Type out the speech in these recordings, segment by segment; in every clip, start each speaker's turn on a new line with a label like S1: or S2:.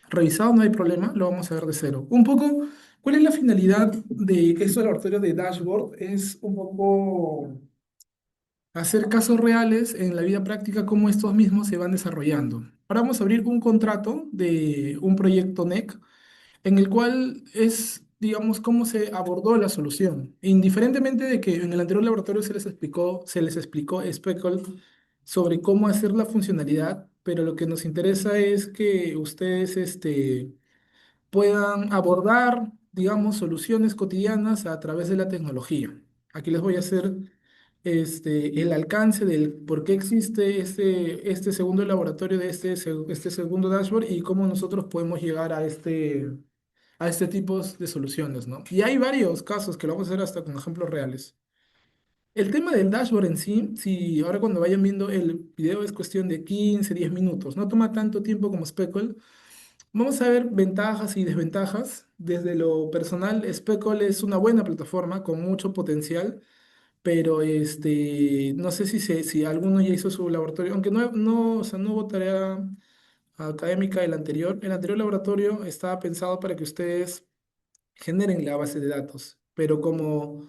S1: revisado, no hay problema, lo vamos a ver de cero. Un poco, ¿cuál es la finalidad de esto del laboratorio de dashboard? Es un poco hacer casos reales en la vida práctica, cómo estos mismos se van desarrollando. Ahora vamos a abrir un contrato de un proyecto NEC en el cual es, digamos, cómo se abordó la solución. Indiferentemente de que en el anterior laboratorio se les explicó Speckle sobre cómo hacer la funcionalidad, pero lo que nos interesa es que ustedes puedan abordar, digamos, soluciones cotidianas a través de la tecnología. Aquí les voy a hacer el alcance del por qué existe este segundo laboratorio de este segundo dashboard y cómo nosotros podemos llegar a este tipo de soluciones, ¿no? Y hay varios casos que lo vamos a hacer hasta con ejemplos reales. El tema del dashboard en sí, si ahora cuando vayan viendo el video es cuestión de 15, 10 minutos, no toma tanto tiempo como Speckle. Vamos a ver ventajas y desventajas. Desde lo personal, Speckle es una buena plataforma con mucho potencial, pero no sé si alguno ya hizo su laboratorio, aunque o sea, no hubo tarea académica del anterior. El anterior laboratorio estaba pensado para que ustedes generen la base de datos, pero como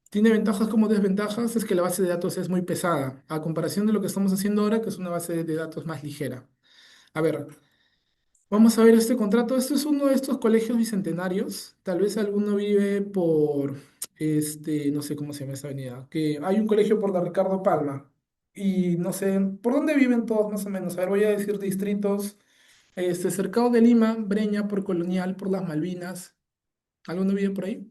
S1: tiene ventajas como desventajas, es que la base de datos es muy pesada, a comparación de lo que estamos haciendo ahora, que es una base de datos más ligera. A ver, vamos a ver este contrato. Este es uno de estos colegios bicentenarios. Tal vez alguno vive por, no sé cómo se llama esta avenida, que hay un colegio por la Ricardo Palma. Y no sé, ¿por dónde viven todos más o menos? A ver, voy a decir distritos. Cercado de Lima, Breña, por Colonial, por las Malvinas. ¿Alguno vive por ahí?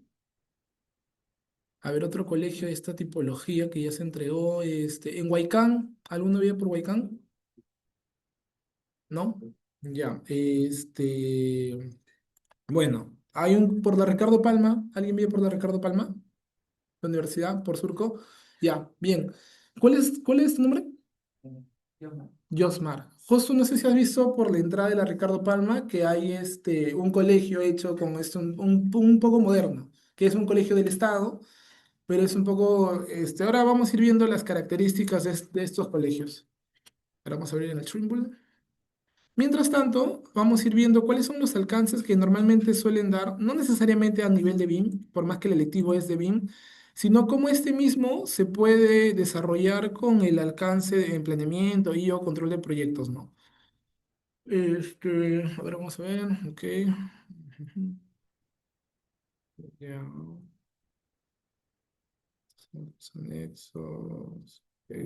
S1: A ver, otro colegio de esta tipología que ya se entregó, en Huaycán. ¿Alguno vive por Huaycán? ¿No? Ya, bueno, hay un por la Ricardo Palma. ¿Alguien vive por la Ricardo Palma? La universidad, por Surco. Ya, bien. ¿Cuál es tu nombre? Josmar. Justo no sé si has visto por la entrada de la Ricardo Palma que hay un colegio hecho con un poco moderno, que es un colegio del Estado, pero es un poco, ahora vamos a ir viendo las características de estos colegios. Ahora vamos a abrir en el Trimble. Mientras tanto, vamos a ir viendo cuáles son los alcances que normalmente suelen dar, no necesariamente a nivel de BIM, por más que el electivo es de BIM, sino cómo este mismo se puede desarrollar con el alcance en planeamiento y o control de proyectos, ¿no? A ver, vamos a ver, ok. Ujú. Ya, los anexos, ok,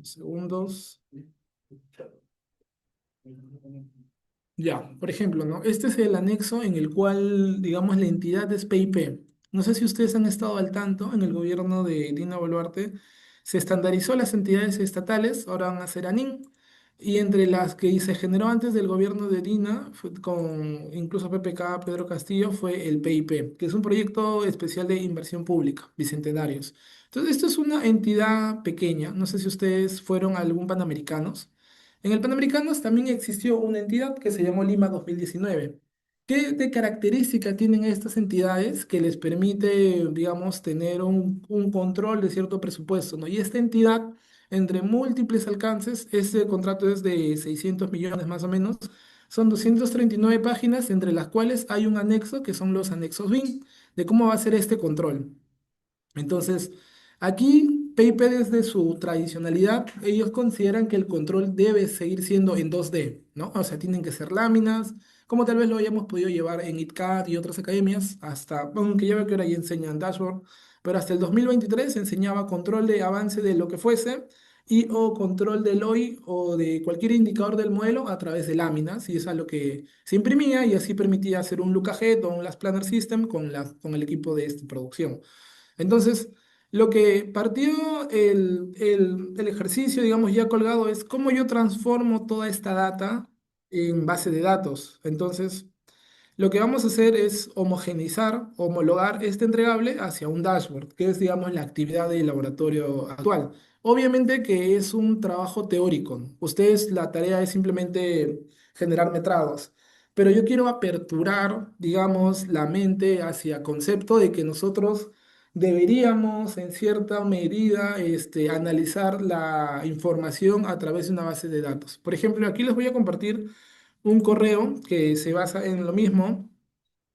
S1: segundos. Ya, por ejemplo, ¿no? Este es el anexo en el cual, digamos, la entidad es PIP. No sé si ustedes han estado al tanto, en el gobierno de Dina Boluarte se estandarizó las entidades estatales, ahora van a ser ANIN, y entre las que se generó antes del gobierno de Dina, con incluso PPK, Pedro Castillo, fue el PIP, que es un proyecto especial de inversión pública, bicentenarios. Entonces, esto es una entidad pequeña, no sé si ustedes fueron a algún Panamericanos. En el Panamericanos también existió una entidad que se llamó Lima 2019. ¿Qué de característica tienen estas entidades que les permite, digamos, tener un control de cierto presupuesto, ¿no? Y esta entidad, entre múltiples alcances, este contrato es de 600 millones más o menos, son 239 páginas, entre las cuales hay un anexo, que son los anexos BIM, de cómo va a ser este control. Entonces, aquí PayPal desde su tradicionalidad, ellos consideran que el control debe seguir siendo en 2D, ¿no? O sea, tienen que ser láminas, como tal vez lo hayamos podido llevar en ITCAD y otras academias, hasta, aunque ya veo que ahora ya enseñan dashboard, pero hasta el 2023 se enseñaba control de avance de lo que fuese y o control del OI o de cualquier indicador del modelo a través de láminas, y eso es lo que se imprimía y así permitía hacer un look ahead o un last planner system con el equipo de producción. Entonces, lo que partió el ejercicio, digamos, ya colgado es cómo yo transformo toda esta data en base de datos. Entonces, lo que vamos a hacer es homogeneizar, homologar este entregable hacia un dashboard, que es, digamos, la actividad del laboratorio actual. Obviamente que es un trabajo teórico, ¿no? Ustedes, la tarea es simplemente generar metrados, pero yo quiero aperturar, digamos, la mente hacia concepto de que nosotros deberíamos en cierta medida analizar la información a través de una base de datos. Por ejemplo, aquí les voy a compartir un correo que se basa en lo mismo.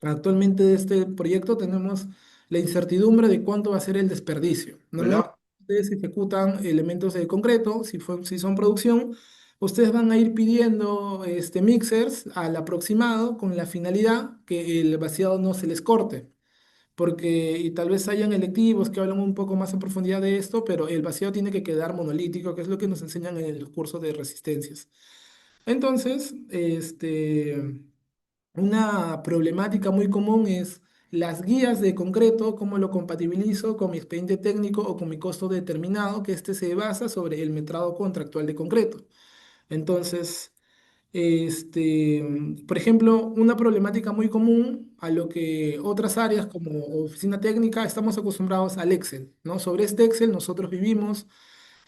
S1: Actualmente de este proyecto tenemos la incertidumbre de cuánto va a ser el desperdicio. Normalmente
S2: Hola.
S1: ustedes ejecutan elementos de concreto, si son producción, ustedes van a ir pidiendo mixers al aproximado con la finalidad que el vaciado no se les corte. Porque, y tal vez hayan electivos que hablan un poco más en profundidad de esto, pero el vaciado tiene que quedar monolítico, que es lo que nos enseñan en el curso de resistencias. Entonces, una problemática muy común es las guías de concreto, cómo lo compatibilizo con mi expediente técnico o con mi costo determinado, que este se basa sobre el metrado contractual de concreto. Entonces, por ejemplo, una problemática muy común a lo que otras áreas como oficina técnica estamos acostumbrados al Excel, ¿no? Sobre este Excel nosotros vivimos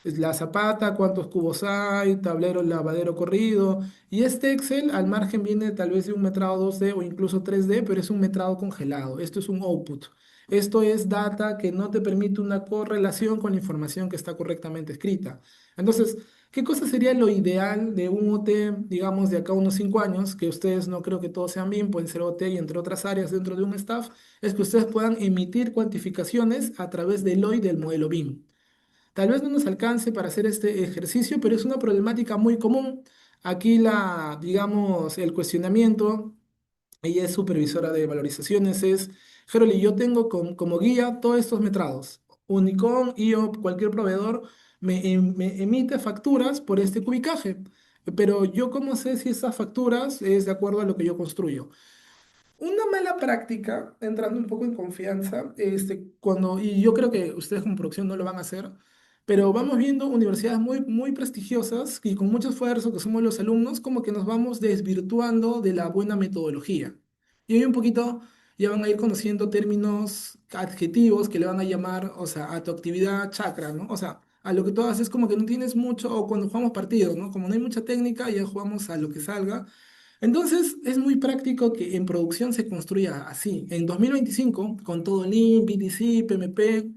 S1: es la zapata, cuántos cubos hay, tablero, lavadero corrido. Y este Excel al margen viene tal vez de un metrado 2D o incluso 3D, pero es un metrado congelado. Esto es un output. Esto es data que no te permite una correlación con la información que está correctamente escrita. Entonces, ¿qué cosa sería lo ideal de un OT, digamos, de acá a unos 5 años? Que ustedes no creo que todos sean BIM, pueden ser OT y entre otras áreas dentro de un staff, es que ustedes puedan emitir cuantificaciones a través del OI del modelo BIM. Tal vez no nos alcance para hacer este ejercicio, pero es una problemática muy común. Aquí digamos, el cuestionamiento, ella es supervisora de valorizaciones, es, Geroli, yo tengo como guía todos estos metrados. Unicom, IO, cualquier proveedor me emite facturas por este cubicaje, pero yo cómo sé si esas facturas es de acuerdo a lo que yo construyo. Una mala práctica, entrando un poco en confianza, y yo creo que ustedes como producción no lo van a hacer, pero vamos viendo universidades muy, muy prestigiosas y con mucho esfuerzo, que somos los alumnos, como que nos vamos desvirtuando de la buena metodología. Y hoy un poquito ya van a ir conociendo términos, adjetivos que le van a llamar, o sea, a tu actividad chakra, ¿no? O sea, a lo que tú haces como que no tienes mucho, o cuando jugamos partidos, ¿no? Como no hay mucha técnica, ya jugamos a lo que salga. Entonces, es muy práctico que en producción se construya así. En 2025, con todo Lean, BTC, PMP,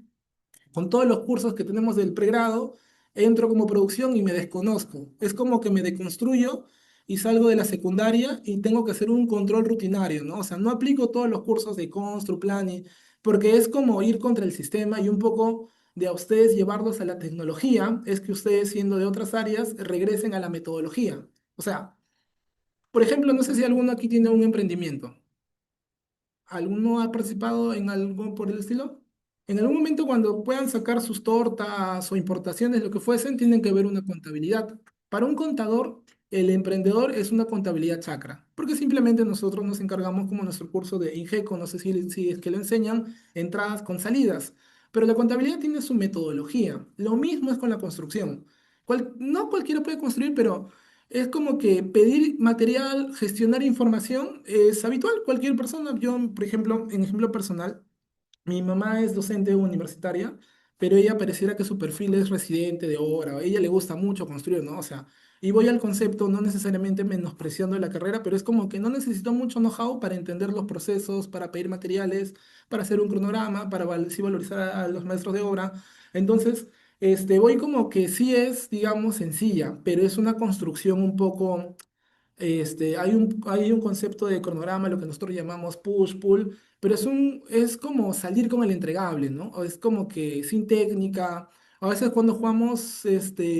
S1: con todos los cursos que tenemos del pregrado, entro como producción y me desconozco. Es como que me deconstruyo y salgo de la secundaria y tengo que hacer un control rutinario, ¿no? O sea, no aplico todos los cursos de Constru, Planning, porque es como ir contra el sistema y un poco de a ustedes llevarlos a la tecnología, es que ustedes, siendo de otras áreas, regresen a la metodología. O sea, por ejemplo, no sé si alguno aquí tiene un emprendimiento. ¿Alguno ha participado en algo por el estilo? En algún momento cuando puedan sacar sus tortas o importaciones, lo que fuesen, tienen que ver una contabilidad. Para un contador, el emprendedor es una contabilidad chacra, porque simplemente nosotros nos encargamos, como nuestro curso de Ingeco, no sé si es que lo enseñan, entradas con salidas. Pero la contabilidad tiene su metodología. Lo mismo es con la construcción. No cualquiera puede construir, pero es como que pedir material, gestionar información es habitual. Cualquier persona, yo, por ejemplo, en ejemplo personal, mi mamá es docente universitaria, pero ella pareciera que su perfil es residente de obra. A ella le gusta mucho construir, ¿no? O sea, y voy al concepto, no necesariamente menospreciando la carrera, pero es como que no necesito mucho know-how para entender los procesos, para pedir materiales, para hacer un cronograma, para sí valorizar a los maestros de obra. Entonces, voy como que sí es, digamos, sencilla, pero es una construcción un poco hay un concepto de cronograma, lo que nosotros llamamos push-pull, pero es como salir con el entregable, ¿no? O es como que sin técnica. A veces cuando jugamos,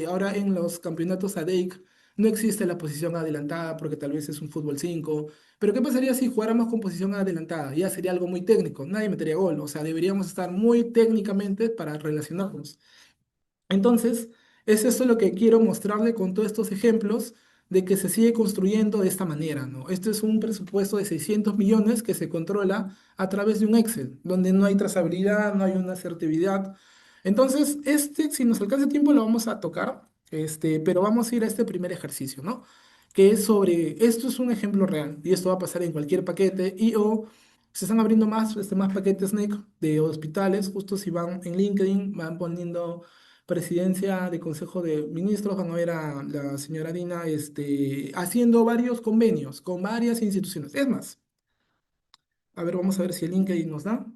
S1: ahora en los campeonatos ADEIC, no existe la posición adelantada porque tal vez es un fútbol 5. Pero ¿qué pasaría si jugáramos con posición adelantada? Ya sería algo muy técnico, nadie metería gol. O sea, deberíamos estar muy técnicamente para relacionarnos. Entonces, es eso lo que quiero mostrarle con todos estos ejemplos de que se sigue construyendo de esta manera, ¿no? Este es un presupuesto de 600 millones que se controla a través de un Excel, donde no hay trazabilidad, no hay una asertividad. Entonces, si nos alcanza el tiempo, lo vamos a tocar, pero vamos a ir a este primer ejercicio, ¿no? Que es esto es un ejemplo real, y esto va a pasar en cualquier paquete, o se están abriendo más paquetes SNEC de hospitales, justo si van en LinkedIn, van poniendo presidencia de Consejo de Ministros, van a ver a la señora Dina haciendo varios convenios con varias instituciones. Es más, a ver, vamos a ver si el LinkedIn nos da.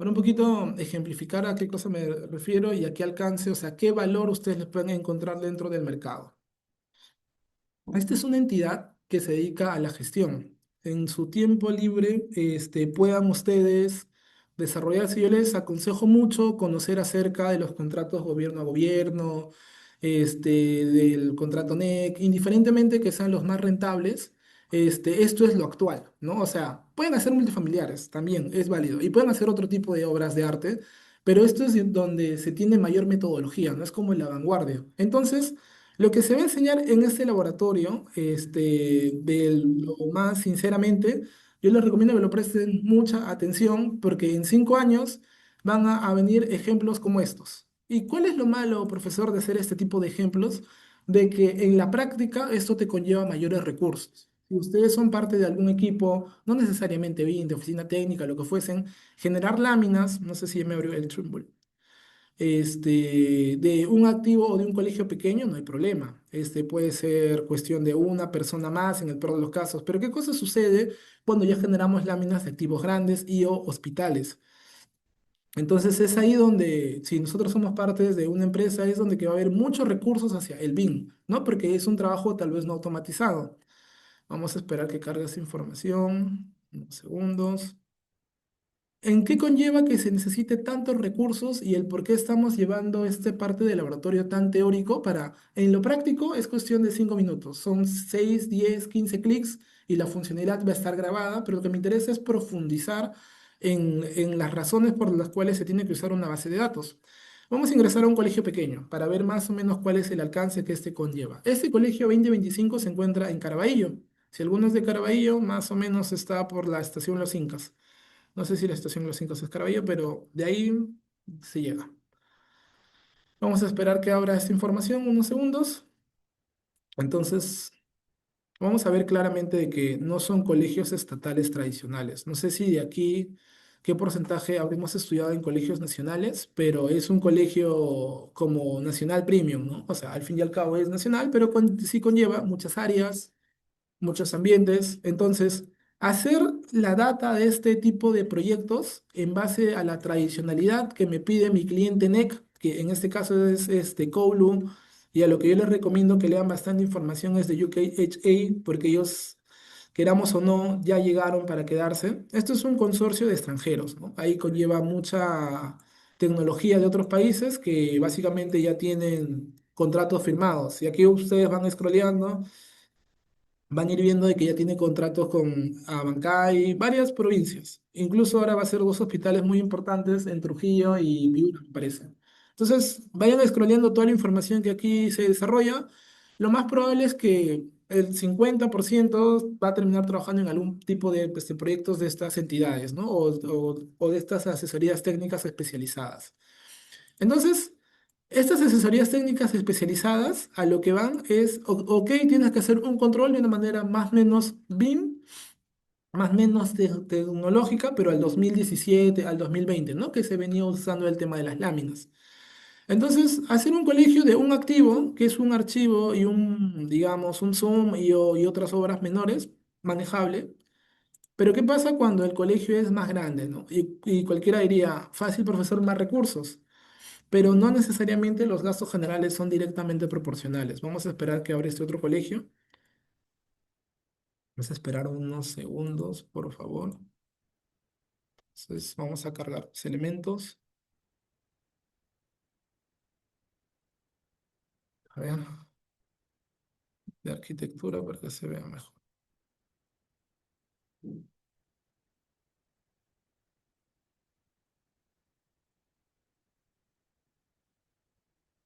S1: Para un poquito ejemplificar a qué cosa me refiero y a qué alcance, o sea, qué valor ustedes les pueden encontrar dentro del mercado. Esta es una entidad que se dedica a la gestión. En su tiempo libre, puedan ustedes desarrollarse. Yo les aconsejo mucho conocer acerca de los contratos gobierno a gobierno, del contrato NEC, indiferentemente que sean los más rentables. Esto es lo actual, ¿no? O sea, pueden hacer multifamiliares, también es válido, y pueden hacer otro tipo de obras de arte, pero esto es donde se tiene mayor metodología, no es como en la vanguardia. Entonces, lo que se va a enseñar en este laboratorio, de lo más sinceramente, yo les recomiendo que lo presten mucha atención porque en 5 años van a venir ejemplos como estos. ¿Y cuál es lo malo, profesor, de hacer este tipo de ejemplos? De que en la práctica esto te conlleva mayores recursos. Si ustedes son parte de algún equipo, no necesariamente BIM, de oficina técnica, lo que fuesen, generar láminas, no sé si ya me abrió el Trimble, de un activo o de un colegio pequeño, no hay problema. Puede ser cuestión de una persona más en el peor de los casos. Pero ¿qué cosa sucede cuando ya generamos láminas de activos grandes y o hospitales? Entonces es ahí donde, si nosotros somos parte de una empresa, es donde que va a haber muchos recursos hacia el BIM, ¿no? Porque es un trabajo tal vez no automatizado. Vamos a esperar que cargue esa información. Unos segundos. ¿En qué conlleva que se necesite tantos recursos y el por qué estamos llevando esta parte del laboratorio tan teórico para, en lo práctico, es cuestión de 5 minutos? Son 6, 10, 15 clics y la funcionalidad va a estar grabada, pero lo que me interesa es profundizar en las razones por las cuales se tiene que usar una base de datos. Vamos a ingresar a un colegio pequeño para ver más o menos cuál es el alcance que este conlleva. Este colegio 2025 se encuentra en Caraballo. Si alguno es de Caraballo, más o menos está por la estación Los Incas. No sé si la estación Los Cinco es Caraballo, pero de ahí se llega. Vamos a esperar que abra esta información unos segundos. Entonces, vamos a ver claramente de que no son colegios estatales tradicionales. No sé si de aquí qué porcentaje habremos estudiado en colegios nacionales, pero es un colegio como nacional premium, ¿no? O sea, al fin y al cabo es nacional, pero sí conlleva muchas áreas, muchos ambientes. Entonces, hacer la data de este tipo de proyectos en base a la tradicionalidad que me pide mi cliente NEC, que en este caso es Kowloon, y a lo que yo les recomiendo que lean bastante información es de UKHA, porque ellos, queramos o no, ya llegaron para quedarse. Esto es un consorcio de extranjeros, ¿no? Ahí conlleva mucha tecnología de otros países que básicamente ya tienen contratos firmados. Y aquí ustedes van scrolleando, van a ir viendo de que ya tiene contratos con Abancay, varias provincias. Incluso ahora va a ser 2 hospitales muy importantes en Trujillo y Piura, me parece. Entonces, vayan scrolleando toda la información que aquí se desarrolla. Lo más probable es que el 50% va a terminar trabajando en algún tipo de, pues, de proyectos de estas entidades, ¿no? O de estas asesorías técnicas especializadas. Entonces, estas asesorías técnicas especializadas a lo que van es, ok, tienes que hacer un control de una manera más o menos BIM, más o menos tecnológica, pero al 2017, al 2020, ¿no? Que se venía usando el tema de las láminas. Entonces, hacer un colegio de un activo, que es un archivo y un, digamos, un Zoom y otras obras menores, manejable. Pero ¿qué pasa cuando el colegio es más grande, ¿no? Y cualquiera diría, fácil, profesor, más recursos, pero no necesariamente los gastos generales son directamente proporcionales. Vamos a esperar que abra este otro colegio. Vamos a esperar unos segundos, por favor. Entonces, vamos a cargar los elementos. A ver, de arquitectura para que se vea mejor.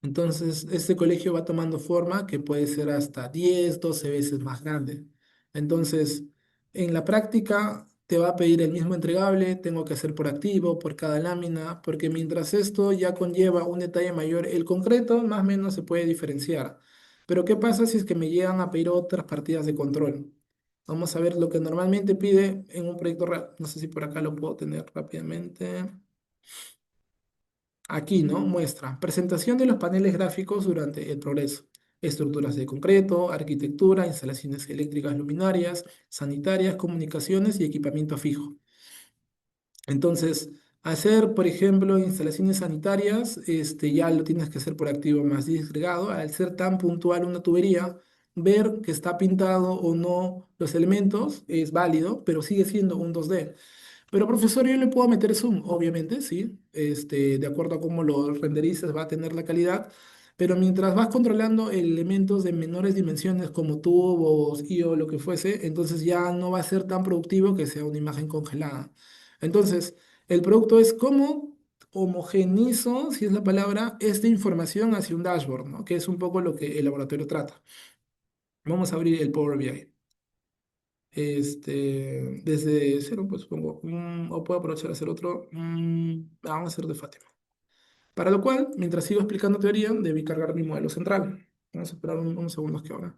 S1: Entonces, este colegio va tomando forma que puede ser hasta 10, 12 veces más grande. Entonces, en la práctica te va a pedir el mismo entregable, tengo que hacer por activo, por cada lámina, porque mientras esto ya conlleva un detalle mayor, el concreto más o menos se puede diferenciar. Pero ¿qué pasa si es que me llegan a pedir otras partidas de control? Vamos a ver lo que normalmente pide en un proyecto real. No sé si por acá lo puedo tener rápidamente. Aquí, ¿no? Muestra presentación de los paneles gráficos durante el progreso. Estructuras de concreto, arquitectura, instalaciones eléctricas luminarias, sanitarias, comunicaciones y equipamiento fijo. Entonces, Hacer, por ejemplo, instalaciones sanitarias, ya lo tienes que hacer por activo más disgregado. Al ser tan puntual una tubería, ver que está pintado o no los elementos es válido, pero sigue siendo un 2D. Pero profesor, yo le puedo meter zoom, obviamente, sí. De acuerdo a cómo lo renderices va a tener la calidad. Pero mientras vas controlando elementos de menores dimensiones como tubos y o lo que fuese, entonces ya no va a ser tan productivo que sea una imagen congelada. Entonces, el producto es cómo homogenizo, si es la palabra, esta información hacia un dashboard, ¿no? Que es un poco lo que el laboratorio trata. Vamos a abrir el Power BI. Desde cero, pues supongo. O puedo aprovechar a hacer otro. Vamos a hacer de Fátima. Para lo cual, mientras sigo explicando teoría, debí cargar mi modelo central. Vamos a esperar unos segundos que ahora.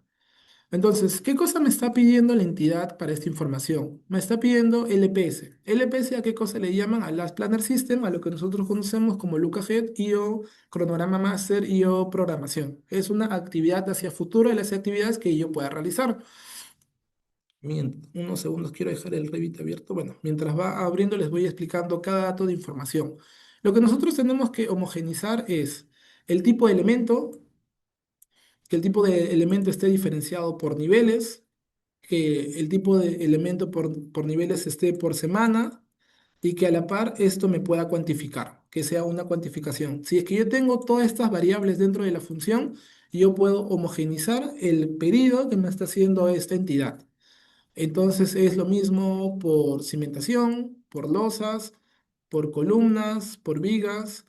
S1: Entonces, ¿qué cosa me está pidiendo la entidad para esta información? Me está pidiendo LPS. LPS, ¿a qué cosa le llaman? A Last Planner System, a lo que nosotros conocemos como Look Ahead, IO, Cronograma Master, IO, Programación. Es una actividad hacia futuro de las actividades que yo pueda realizar. Unos segundos, quiero dejar el Revit abierto. Bueno, mientras va abriendo les voy explicando cada dato de información. Lo que nosotros tenemos que homogeneizar es el tipo de elemento, que el tipo de elemento esté diferenciado por niveles, que el tipo de elemento por niveles esté por semana y que a la par esto me pueda cuantificar, que sea una cuantificación. Si es que yo tengo todas estas variables dentro de la función, yo puedo homogeneizar el pedido que me está haciendo esta entidad. Entonces es lo mismo por cimentación, por losas, por columnas, por vigas,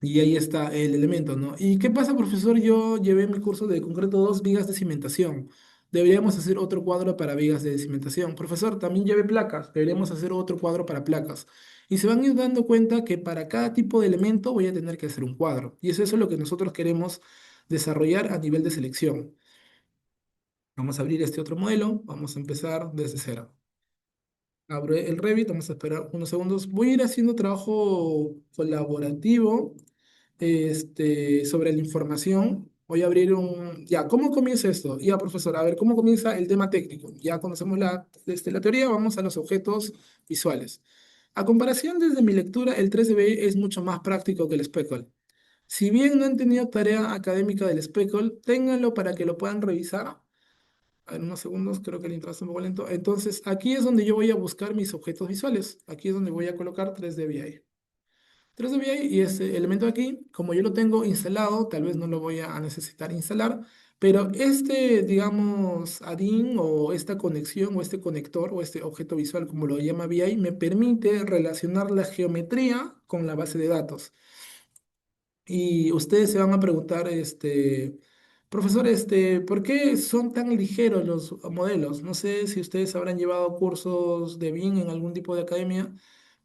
S1: y ahí está el elemento, ¿no? ¿Y qué pasa, profesor? Yo llevé mi curso de concreto 2 vigas de cimentación. Deberíamos hacer otro cuadro para vigas de cimentación. Profesor, también llevé placas. Deberíamos hacer otro cuadro para placas. Y se van a ir dando cuenta que para cada tipo de elemento voy a tener que hacer un cuadro. Y es eso lo que nosotros queremos desarrollar a nivel de selección. Vamos a abrir este otro modelo. Vamos a empezar desde cero. Abro el Revit, vamos a esperar unos segundos. Voy a ir haciendo trabajo colaborativo sobre la información. Voy a abrir un... Ya, ¿cómo comienza esto? Ya, profesor, a ver, ¿cómo comienza el tema técnico? Ya conocemos la teoría, vamos a los objetos visuales. A comparación desde mi lectura, el 3DBI es mucho más práctico que el Speckle. Si bien no han tenido tarea académica del Speckle, ténganlo para que lo puedan revisar en unos segundos, creo que el intro está un poco lento. Entonces, aquí es donde yo voy a buscar mis objetos visuales. Aquí es donde voy a colocar 3D VI. 3D VI y este elemento de aquí, como yo lo tengo instalado, tal vez no lo voy a necesitar instalar, pero digamos, add-in o esta conexión o este conector o este objeto visual, como lo llama VI, me permite relacionar la geometría con la base de datos. Y ustedes se van a preguntar, profesor, ¿por qué son tan ligeros los modelos? No sé si ustedes habrán llevado cursos de BIM en algún tipo de academia,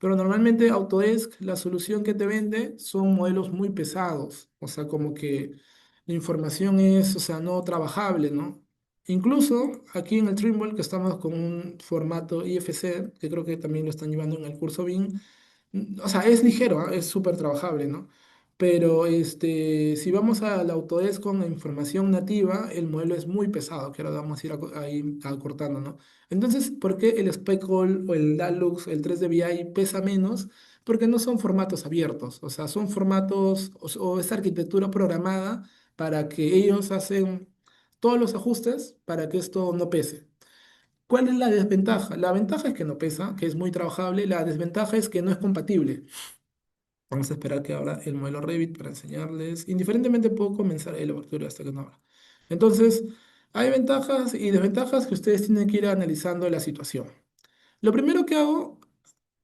S1: pero normalmente Autodesk, la solución que te vende son modelos muy pesados, o sea, como que la información es, o sea, no trabajable, ¿no? Incluso aquí en el Trimble, que estamos con un formato IFC, que creo que también lo están llevando en el curso BIM, o sea, es ligero, ¿ah? Es súper trabajable, ¿no? Pero si vamos al Autodesk con la información nativa, el modelo es muy pesado, que ahora vamos a ir ahí acortando, ¿no? Entonces, ¿por qué el Speckle o el Dalux, el 3D VI pesa menos? Porque no son formatos abiertos, o sea, son formatos o esta arquitectura programada para que ellos hacen todos los ajustes para que esto no pese. ¿Cuál es la desventaja? La ventaja es que no pesa, que es muy trabajable. La desventaja es que no es compatible. Vamos a esperar que abra el modelo Revit para enseñarles. Indiferentemente puedo comenzar el laboratorio hasta que no abra. Entonces, hay ventajas y desventajas que ustedes tienen que ir analizando la situación. Lo primero que hago,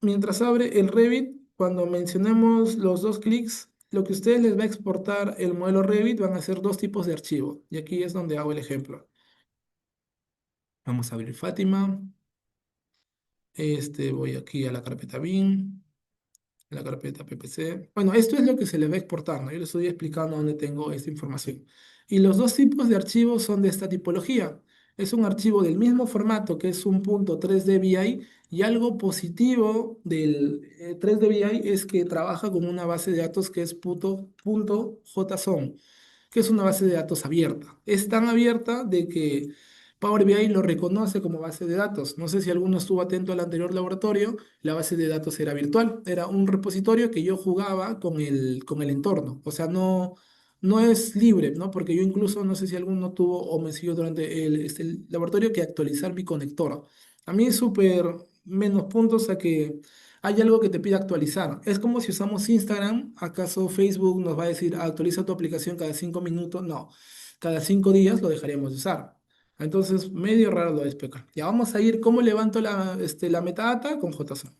S1: mientras abre el Revit, cuando mencionemos los dos clics, lo que ustedes les va a exportar el modelo Revit van a ser dos tipos de archivo. Y aquí es donde hago el ejemplo. Vamos a abrir Fátima. Voy aquí a la carpeta BIM, a la carpeta PPC. Bueno, esto es lo que se le va a exportar, ¿no? Yo les estoy explicando dónde tengo esta información. Y los dos tipos de archivos son de esta tipología. Es un archivo del mismo formato que es un punto 3D VI y algo positivo del 3D VI es que trabaja con una base de datos que es punto JSON, que es una base de datos abierta. Es tan abierta de que Power BI lo reconoce como base de datos. No sé si alguno estuvo atento al anterior laboratorio, la base de datos era virtual, era un repositorio que yo jugaba con el entorno. O sea, no es libre, ¿no? Porque yo incluso, no sé si alguno tuvo o me siguió durante el laboratorio que actualizar mi conector. A mí es súper menos puntos a que hay algo que te pide actualizar. Es como si usamos Instagram, ¿acaso Facebook nos va a decir actualiza tu aplicación cada 5 minutos? No, cada 5 días lo dejaríamos de usar. Entonces, medio raro lo de Speckle. Ya vamos a ir, ¿cómo levanto la metadata? Con JSON.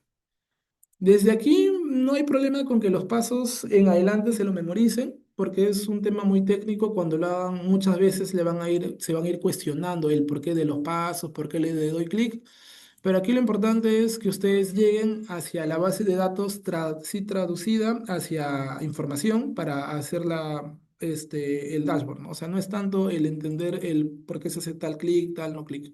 S1: Desde aquí no hay problema con que los pasos en adelante se lo memoricen, porque es un tema muy técnico. Cuando lo hagan, muchas veces se van a ir cuestionando el porqué de los pasos, por qué le doy clic. Pero aquí lo importante es que ustedes lleguen hacia la base de datos sí traducida hacia información para hacer el dashboard, ¿no? O sea, no es tanto el entender el por qué se hace tal clic, tal no clic.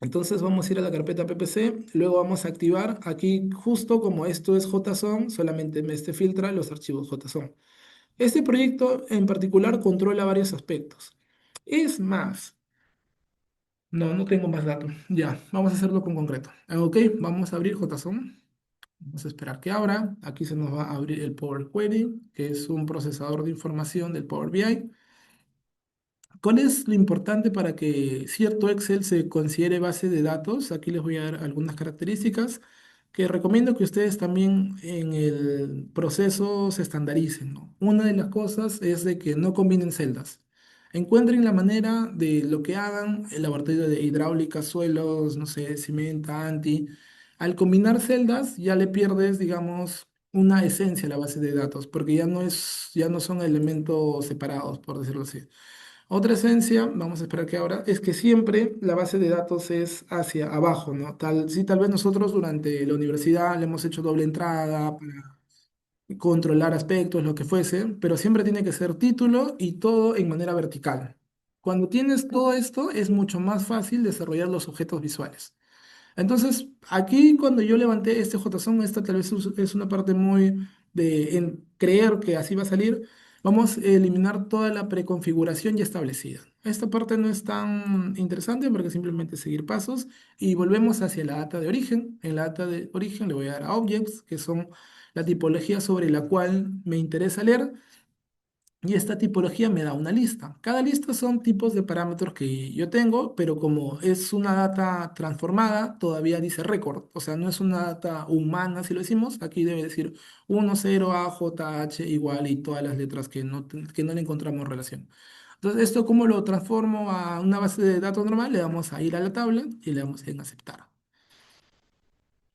S1: Entonces vamos a ir a la carpeta PPC, luego vamos a activar aquí, justo como esto es JSON, solamente este filtra los archivos JSON. Este proyecto en particular controla varios aspectos. Es más, no tengo más datos. Ya, vamos a hacerlo con concreto. Ok, vamos a abrir JSON. Vamos a esperar que abra. Aquí se nos va a abrir el Power Query, que es un procesador de información del Power BI. ¿Cuál es lo importante para que cierto Excel se considere base de datos? Aquí les voy a dar algunas características que recomiendo que ustedes también en el proceso se estandaricen, ¿no? Una de las cosas es de que no combinen celdas. Encuentren la manera de lo que hagan el laboratorio de hidráulica, suelos, no sé, cimenta, anti. Al combinar celdas ya le pierdes, digamos, una esencia a la base de datos, porque ya no son elementos separados, por decirlo así. Otra esencia, vamos a esperar que ahora, es que siempre la base de datos es hacia abajo, ¿no? Sí, tal vez nosotros durante la universidad le hemos hecho doble entrada para controlar aspectos, lo que fuese, pero siempre tiene que ser título y todo en manera vertical. Cuando tienes todo esto, es mucho más fácil desarrollar los objetos visuales. Entonces, aquí cuando yo levanté este JSON, esta tal vez es una parte muy de en creer que así va a salir, vamos a eliminar toda la preconfiguración ya establecida. Esta parte no es tan interesante porque simplemente seguir pasos y volvemos hacia la data de origen. En la data de origen le voy a dar a objects, que son la tipología sobre la cual me interesa leer. Y esta tipología me da una lista. Cada lista son tipos de parámetros que yo tengo, pero como es una data transformada, todavía dice récord. O sea, no es una data humana, si lo decimos. Aquí debe decir 1, 0, A, J, H, igual y todas las letras que no le encontramos relación. Entonces, ¿esto cómo lo transformo a una base de datos normal? Le damos a ir a la tabla y le damos en aceptar.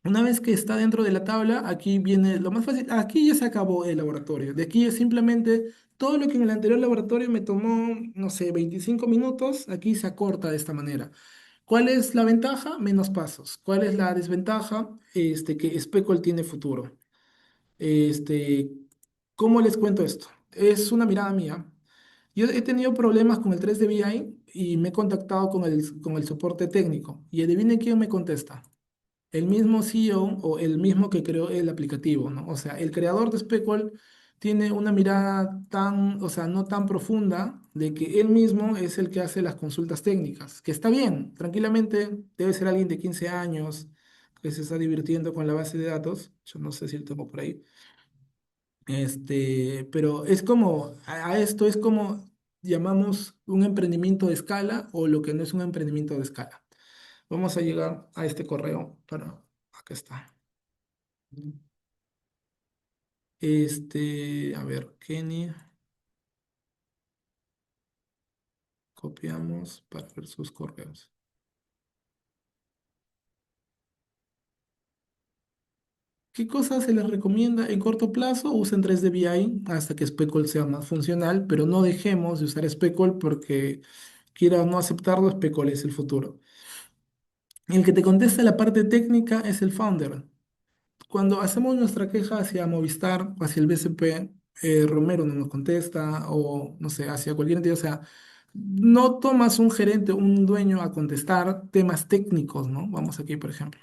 S1: Una vez que está dentro de la tabla, aquí viene lo más fácil. Aquí ya se acabó el laboratorio. De aquí es simplemente todo lo que en el anterior laboratorio me tomó, no sé, 25 minutos, aquí se acorta de esta manera. ¿Cuál es la ventaja? Menos pasos. ¿Cuál es la desventaja? Que Speckle tiene futuro. Este, ¿Cómo les cuento esto? Es una mirada mía. Yo he tenido problemas con el 3 de BI y me he contactado con el soporte técnico. Y adivinen quién me contesta. El mismo CEO o el mismo que creó el aplicativo, ¿no? O sea, el creador de Speckle tiene una mirada tan, o sea, no tan profunda de que él mismo es el que hace las consultas técnicas, que está bien, tranquilamente debe ser alguien de 15 años que se está divirtiendo con la base de datos, yo no sé si lo tengo por ahí, pero es como, a esto es como llamamos un emprendimiento de escala o lo que no es un emprendimiento de escala. Vamos a llegar a este correo para, acá está. A ver, Kenny, copiamos para ver sus correos. ¿Qué cosas se les recomienda en corto plazo? Usen 3D VI hasta que Speckle sea más funcional, pero no dejemos de usar Speckle porque quiera o no aceptarlo, Speckle es el futuro. El que te contesta la parte técnica es el founder. Cuando hacemos nuestra queja hacia Movistar, hacia el BCP, Romero no nos contesta, o no sé, hacia cualquier entidad, o sea, no tomas un gerente, un dueño a contestar temas técnicos, ¿no? Vamos aquí, por ejemplo.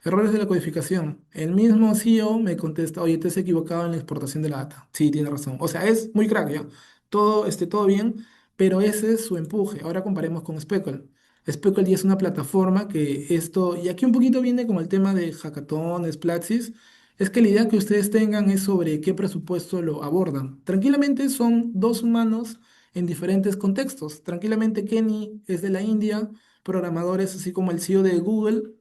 S1: Errores de la codificación. El mismo CEO me contesta, oye, te has equivocado en la exportación de la data. Sí, tiene razón. O sea, es muy crack, ¿ya? Todo bien, pero ese es su empuje. Ahora comparemos con Speckle. Speckle ya es una plataforma que esto, y aquí un poquito viene con el tema de hackatones, Platzi, es que la idea que ustedes tengan es sobre qué presupuesto lo abordan. Tranquilamente son dos humanos en diferentes contextos. Tranquilamente Kenny es de la India, programadores así como el CEO de Google,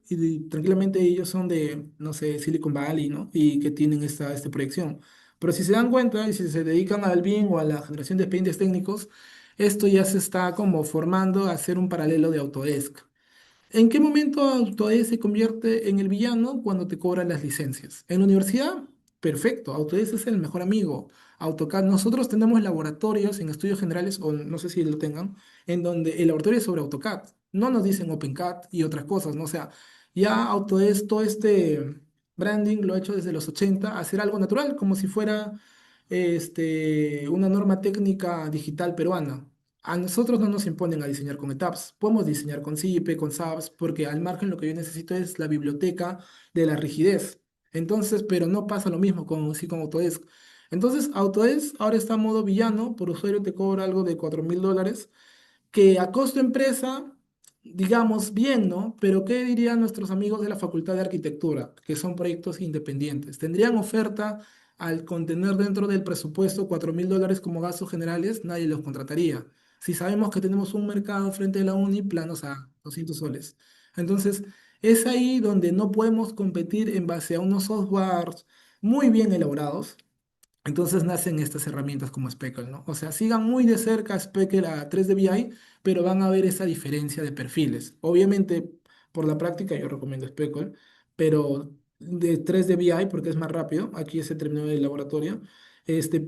S1: tranquilamente ellos son de, no sé, Silicon Valley, ¿no? Y que tienen esta proyección. Pero si se dan cuenta y si se dedican al BIM o a la generación de expedientes técnicos, esto ya se está como formando a hacer un paralelo de Autodesk. ¿En qué momento Autodesk se convierte en el villano? Cuando te cobran las licencias. En la universidad, perfecto, Autodesk es el mejor amigo. AutoCAD, nosotros tenemos laboratorios en estudios generales, o no sé si lo tengan, en donde el laboratorio es sobre AutoCAD. No nos dicen OpenCAD y otras cosas, ¿no? O sea, ya Autodesk, todo este branding lo ha hecho desde los 80, hacer algo natural, como si fuera una norma técnica digital peruana. A nosotros no nos imponen a diseñar con ETABS. Podemos diseñar con SIPE, con SABS, porque al margen lo que yo necesito es la biblioteca de la rigidez. Entonces, pero no pasa lo mismo con Autodesk. Entonces, Autodesk ahora está en modo villano, por usuario te cobra algo de $4.000, que a costo empresa, digamos bien, ¿no? Pero ¿qué dirían nuestros amigos de la Facultad de Arquitectura, que son proyectos independientes? ¿Tendrían oferta al contener dentro del presupuesto $4.000 como gastos generales? Nadie los contrataría. Si sabemos que tenemos un mercado frente a la uni, planos a 200 soles. Entonces, es ahí donde no podemos competir en base a unos softwares muy bien elaborados. Entonces nacen estas herramientas como Speckle, ¿no? O sea, sigan muy de cerca Speckle a 3D VI, pero van a ver esa diferencia de perfiles. Obviamente, por la práctica yo recomiendo Speckle, pero de 3D VI porque es más rápido. Aquí se terminó el laboratorio.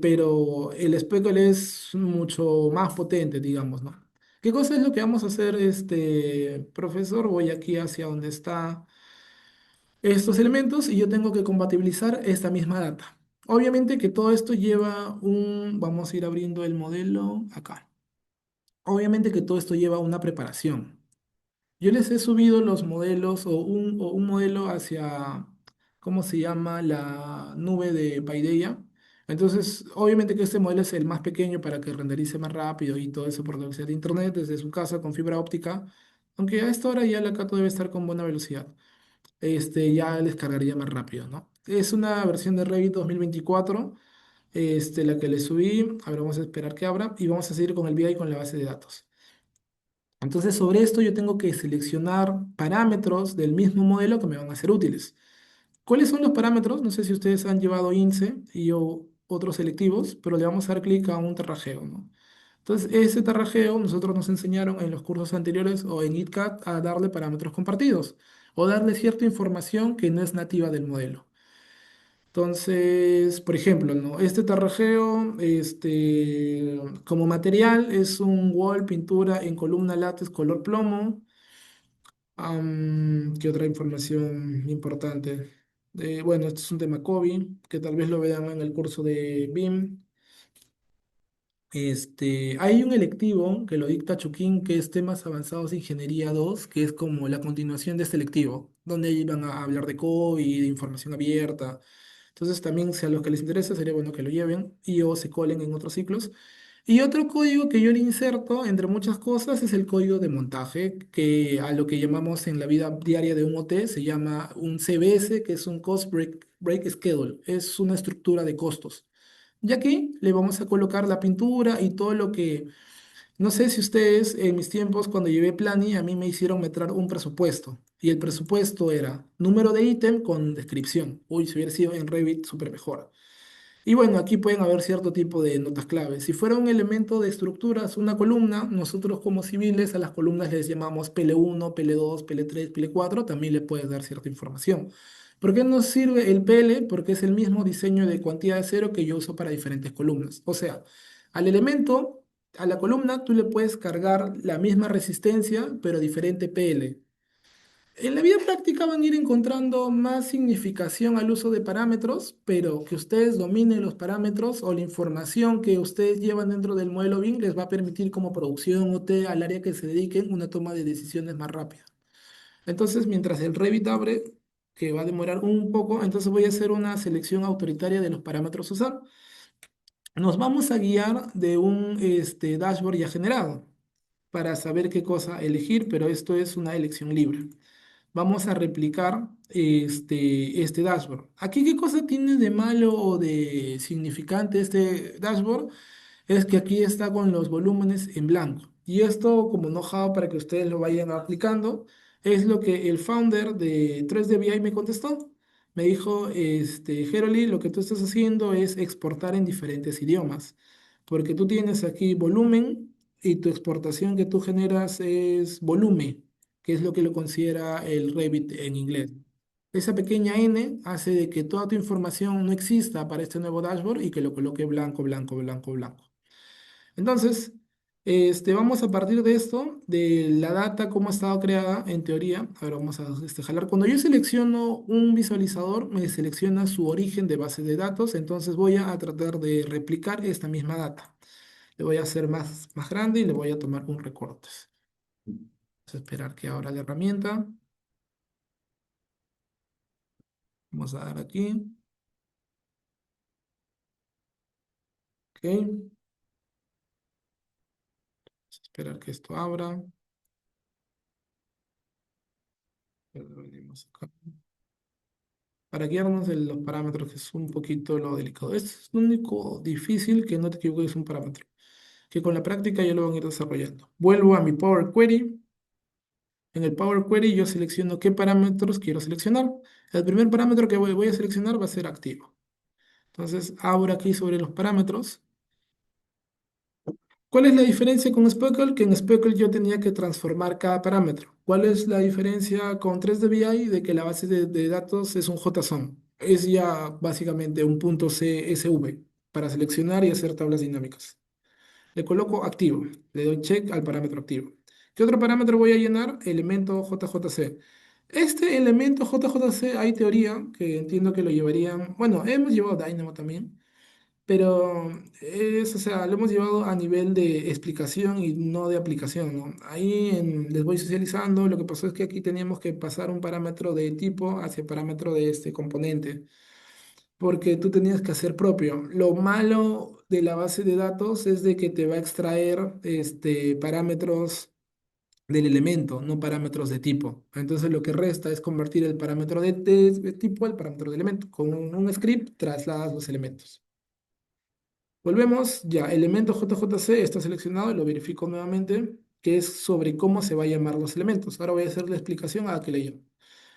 S1: Pero el Speckle es mucho más potente, digamos, ¿no? ¿Qué cosa es lo que vamos a hacer, profesor? Voy aquí hacia donde está estos elementos y yo tengo que compatibilizar esta misma data. Obviamente que todo esto lleva vamos a ir abriendo el modelo acá. Obviamente que todo esto lleva una preparación. Yo les he subido los modelos o un modelo hacia, ¿cómo se llama? La nube de Paideia. Entonces, obviamente que este modelo es el más pequeño para que renderice más rápido y todo eso por la velocidad de internet desde su casa con fibra óptica. Aunque a esta hora ya la Cato debe estar con buena velocidad, ya descargaría más rápido, ¿no? Es una versión de Revit 2024, la que le subí. Ahora vamos a esperar que abra y vamos a seguir con el BI con la base de datos. Entonces, sobre esto yo tengo que seleccionar parámetros del mismo modelo que me van a ser útiles. ¿Cuáles son los parámetros? No sé si ustedes han llevado INSE y o otros selectivos, pero le vamos a dar clic a un terrajeo, ¿no? Entonces, ese terrajeo nosotros nos enseñaron en los cursos anteriores o en ITCAD a darle parámetros compartidos o darle cierta información que no es nativa del modelo. Entonces, por ejemplo, ¿no? Este tarrajeo, como material es un wall, pintura en columna látex color plomo. ¿Qué otra información importante? Bueno, este es un tema COVID, que tal vez lo vean en el curso de BIM. Hay un electivo que lo dicta Chuquín, que es temas avanzados de Ingeniería 2, que es como la continuación de este electivo, donde ahí van a hablar de COVID, de información abierta. Entonces también, si a los que les interesa, sería bueno que lo lleven y o se colen en otros ciclos. Y otro código que yo le inserto, entre muchas cosas, es el código de montaje, que a lo que llamamos en la vida diaria de un OT se llama un CBS, que es un Break Schedule, es una estructura de costos. Y aquí le vamos a colocar la pintura y todo lo que, no sé si ustedes en mis tiempos cuando llevé Plani, a mí me hicieron meter un presupuesto. Y el presupuesto era número de ítem con descripción. Uy, si hubiera sido en Revit, súper mejor. Y bueno, aquí pueden haber cierto tipo de notas clave. Si fuera un elemento de estructuras, una columna, nosotros como civiles a las columnas les llamamos PL1, PL2, PL3, PL4, también le puedes dar cierta información. ¿Por qué nos sirve el PL? Porque es el mismo diseño de cuantía de cero que yo uso para diferentes columnas. O sea, al elemento, a la columna, tú le puedes cargar la misma resistencia, pero diferente PL. En la vida práctica van a ir encontrando más significación al uso de parámetros, pero que ustedes dominen los parámetros o la información que ustedes llevan dentro del modelo BIM les va a permitir como producción OT al área que se dediquen una toma de decisiones más rápida. Entonces, mientras el Revit abre, que va a demorar un poco, entonces voy a hacer una selección autoritaria de los parámetros a usar. Nos vamos a guiar de un dashboard ya generado para saber qué cosa elegir, pero esto es una elección libre. Vamos a replicar este dashboard. Aquí, ¿qué cosa tiene de malo o de significante este dashboard? Es que aquí está con los volúmenes en blanco. Y esto, como know-how para que ustedes lo vayan aplicando, es lo que el founder de 3D me contestó. Me dijo, Jeroli, lo que tú estás haciendo es exportar en diferentes idiomas, porque tú tienes aquí volumen y tu exportación que tú generas es volumen, que es lo que lo considera el Revit en inglés. Esa pequeña n hace de que toda tu información no exista para este nuevo dashboard y que lo coloque blanco, blanco, blanco, blanco. Entonces, vamos a partir de esto, de la data, cómo ha estado creada en teoría. Ahora vamos a jalar. Cuando yo selecciono un visualizador, me selecciona su origen de base de datos. Entonces voy a tratar de replicar esta misma data. Le voy a hacer más grande y le voy a tomar un recorte. Vamos a esperar que abra la herramienta. Vamos a dar aquí. Ok. Vamos a esperar que esto abra. Venimos acá. Para guiarnos de los parámetros, que es un poquito lo delicado. Es lo único difícil, que no te equivoques, es un parámetro, que con la práctica ya lo van a ir desarrollando. Vuelvo a mi Power Query. En el Power Query yo selecciono qué parámetros quiero seleccionar. El primer parámetro que voy a seleccionar va a ser activo. Entonces, abro aquí sobre los parámetros. ¿Cuál es la diferencia con Speckle? Que en Speckle yo tenía que transformar cada parámetro. ¿Cuál es la diferencia con 3DVI? De que la base de datos es un JSON. Es ya básicamente un punto CSV para seleccionar y hacer tablas dinámicas. Le coloco activo, le doy check al parámetro activo. ¿Qué otro parámetro voy a llenar? Elemento JJC. Este elemento JJC hay teoría que entiendo que lo llevarían, bueno, hemos llevado Dynamo también, pero es, o sea, lo hemos llevado a nivel de explicación y no de aplicación, ¿no? Ahí les voy socializando. Lo que pasó es que aquí teníamos que pasar un parámetro de tipo hacia parámetro de este componente, porque tú tenías que hacer propio. Lo malo de la base de datos es de que te va a extraer parámetros del elemento, no parámetros de tipo. Entonces lo que resta es convertir el parámetro de tipo al parámetro de elemento. Con un script trasladas los elementos. Volvemos, ya, elemento JJC está seleccionado y lo verifico nuevamente, que es sobre cómo se va a llamar los elementos. Ahora voy a hacer la explicación a que le llamo.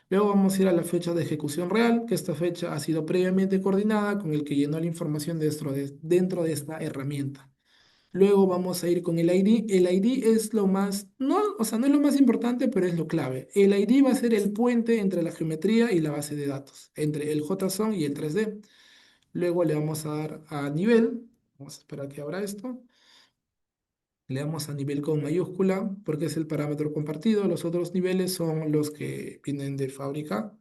S1: Luego vamos a ir a la fecha de ejecución real, que esta fecha ha sido previamente coordinada con el que llenó la información dentro de esta herramienta. Luego vamos a ir con el ID. El ID es lo más, no, o sea, no es lo más importante, pero es lo clave. El ID va a ser el puente entre la geometría y la base de datos, entre el JSON y el 3D. Luego le vamos a dar a nivel. Vamos a esperar que abra esto. Le damos a nivel con mayúscula porque es el parámetro compartido. Los otros niveles son los que vienen de fábrica.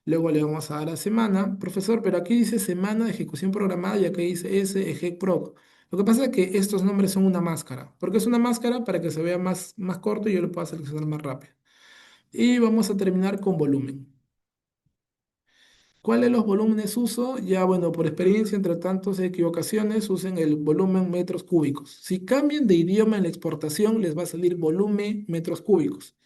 S1: Luego le vamos a dar a semana. Profesor, pero aquí dice semana de ejecución programada y aquí dice SEGPROC. Lo que pasa es que estos nombres son una máscara. ¿Porque es una máscara? Para que se vea más corto y yo lo pueda seleccionar más rápido. Y vamos a terminar con volumen. ¿Cuáles los volúmenes uso? Ya, bueno, por experiencia, entre tantas equivocaciones, usen el volumen metros cúbicos. Si cambian de idioma en la exportación, les va a salir volumen metros cúbicos.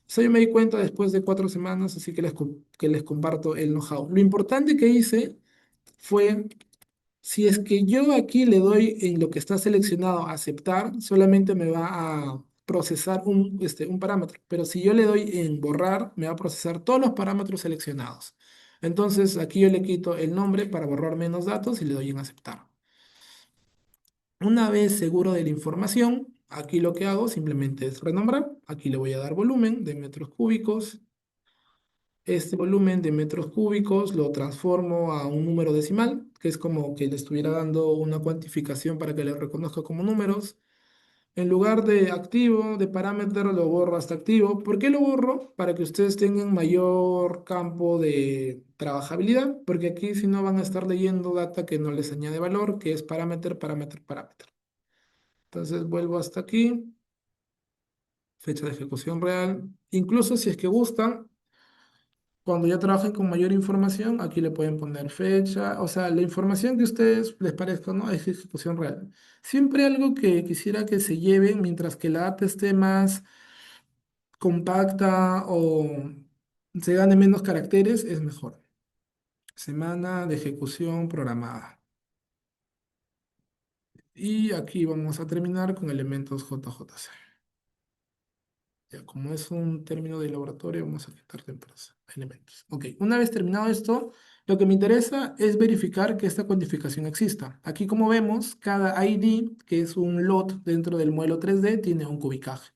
S1: Eso yo me di cuenta después de 4 semanas, así que que les comparto el know-how. Lo importante que hice fue, si es que yo aquí le doy en lo que está seleccionado a aceptar, solamente me va a procesar un parámetro. Pero si yo le doy en borrar, me va a procesar todos los parámetros seleccionados. Entonces aquí yo le quito el nombre para borrar menos datos y le doy en aceptar. Una vez seguro de la información, aquí lo que hago simplemente es renombrar. Aquí le voy a dar volumen de metros cúbicos. Este volumen de metros cúbicos lo transformo a un número decimal, que es como que le estuviera dando una cuantificación para que le reconozca como números. En lugar de activo, de parámetro, lo borro hasta activo. ¿Por qué lo borro? Para que ustedes tengan mayor campo de trabajabilidad, porque aquí si no van a estar leyendo data que no les añade valor, que es parámetro, parámetro, parámetro. Entonces vuelvo hasta aquí, fecha de ejecución real. Incluso si es que gustan, Cuando ya trabajen con mayor información, aquí le pueden poner fecha, o sea, la información que a ustedes les parezca, ¿no? Es ejecución real. Siempre algo que quisiera que se lleven, mientras que la data esté más compacta o se gane menos caracteres, es mejor. Semana de ejecución programada. Y aquí vamos a terminar con elementos JJC. Ya, como es un término de laboratorio, vamos a quitar temporas, elementos. Ok, una vez terminado esto, lo que me interesa es verificar que esta cuantificación exista. Aquí, como vemos, cada ID, que es un lot dentro del modelo 3D, tiene un cubicaje.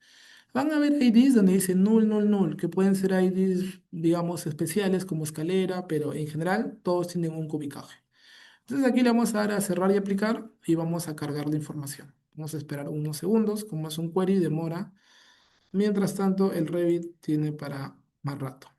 S1: Van a haber IDs donde dice null, null, null, que pueden ser IDs, digamos, especiales como escalera, pero en general todos tienen un cubicaje. Entonces aquí le vamos a dar a cerrar y aplicar y vamos a cargar la información. Vamos a esperar unos segundos, como es un query, demora. Mientras tanto, el Revit tiene para más rato.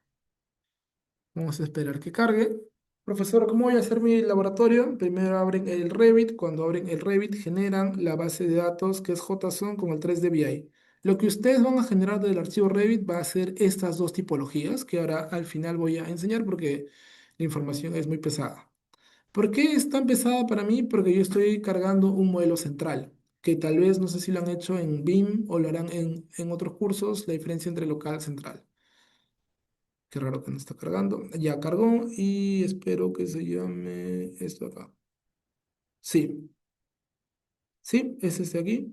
S1: Vamos a esperar que cargue. Profesor, ¿cómo voy a hacer mi laboratorio? Primero abren el Revit. Cuando abren el Revit, generan la base de datos que es JSON con el 3D VI. Lo que ustedes van a generar del archivo Revit va a ser estas dos tipologías que ahora al final voy a enseñar porque la información es muy pesada. ¿Por qué es tan pesada para mí? Porque yo estoy cargando un modelo central, que tal vez no sé si lo han hecho en BIM o lo harán en otros cursos, la diferencia entre local y central. Qué raro que no está cargando. Ya cargó y espero que se llame esto acá. Sí, sí, es este aquí.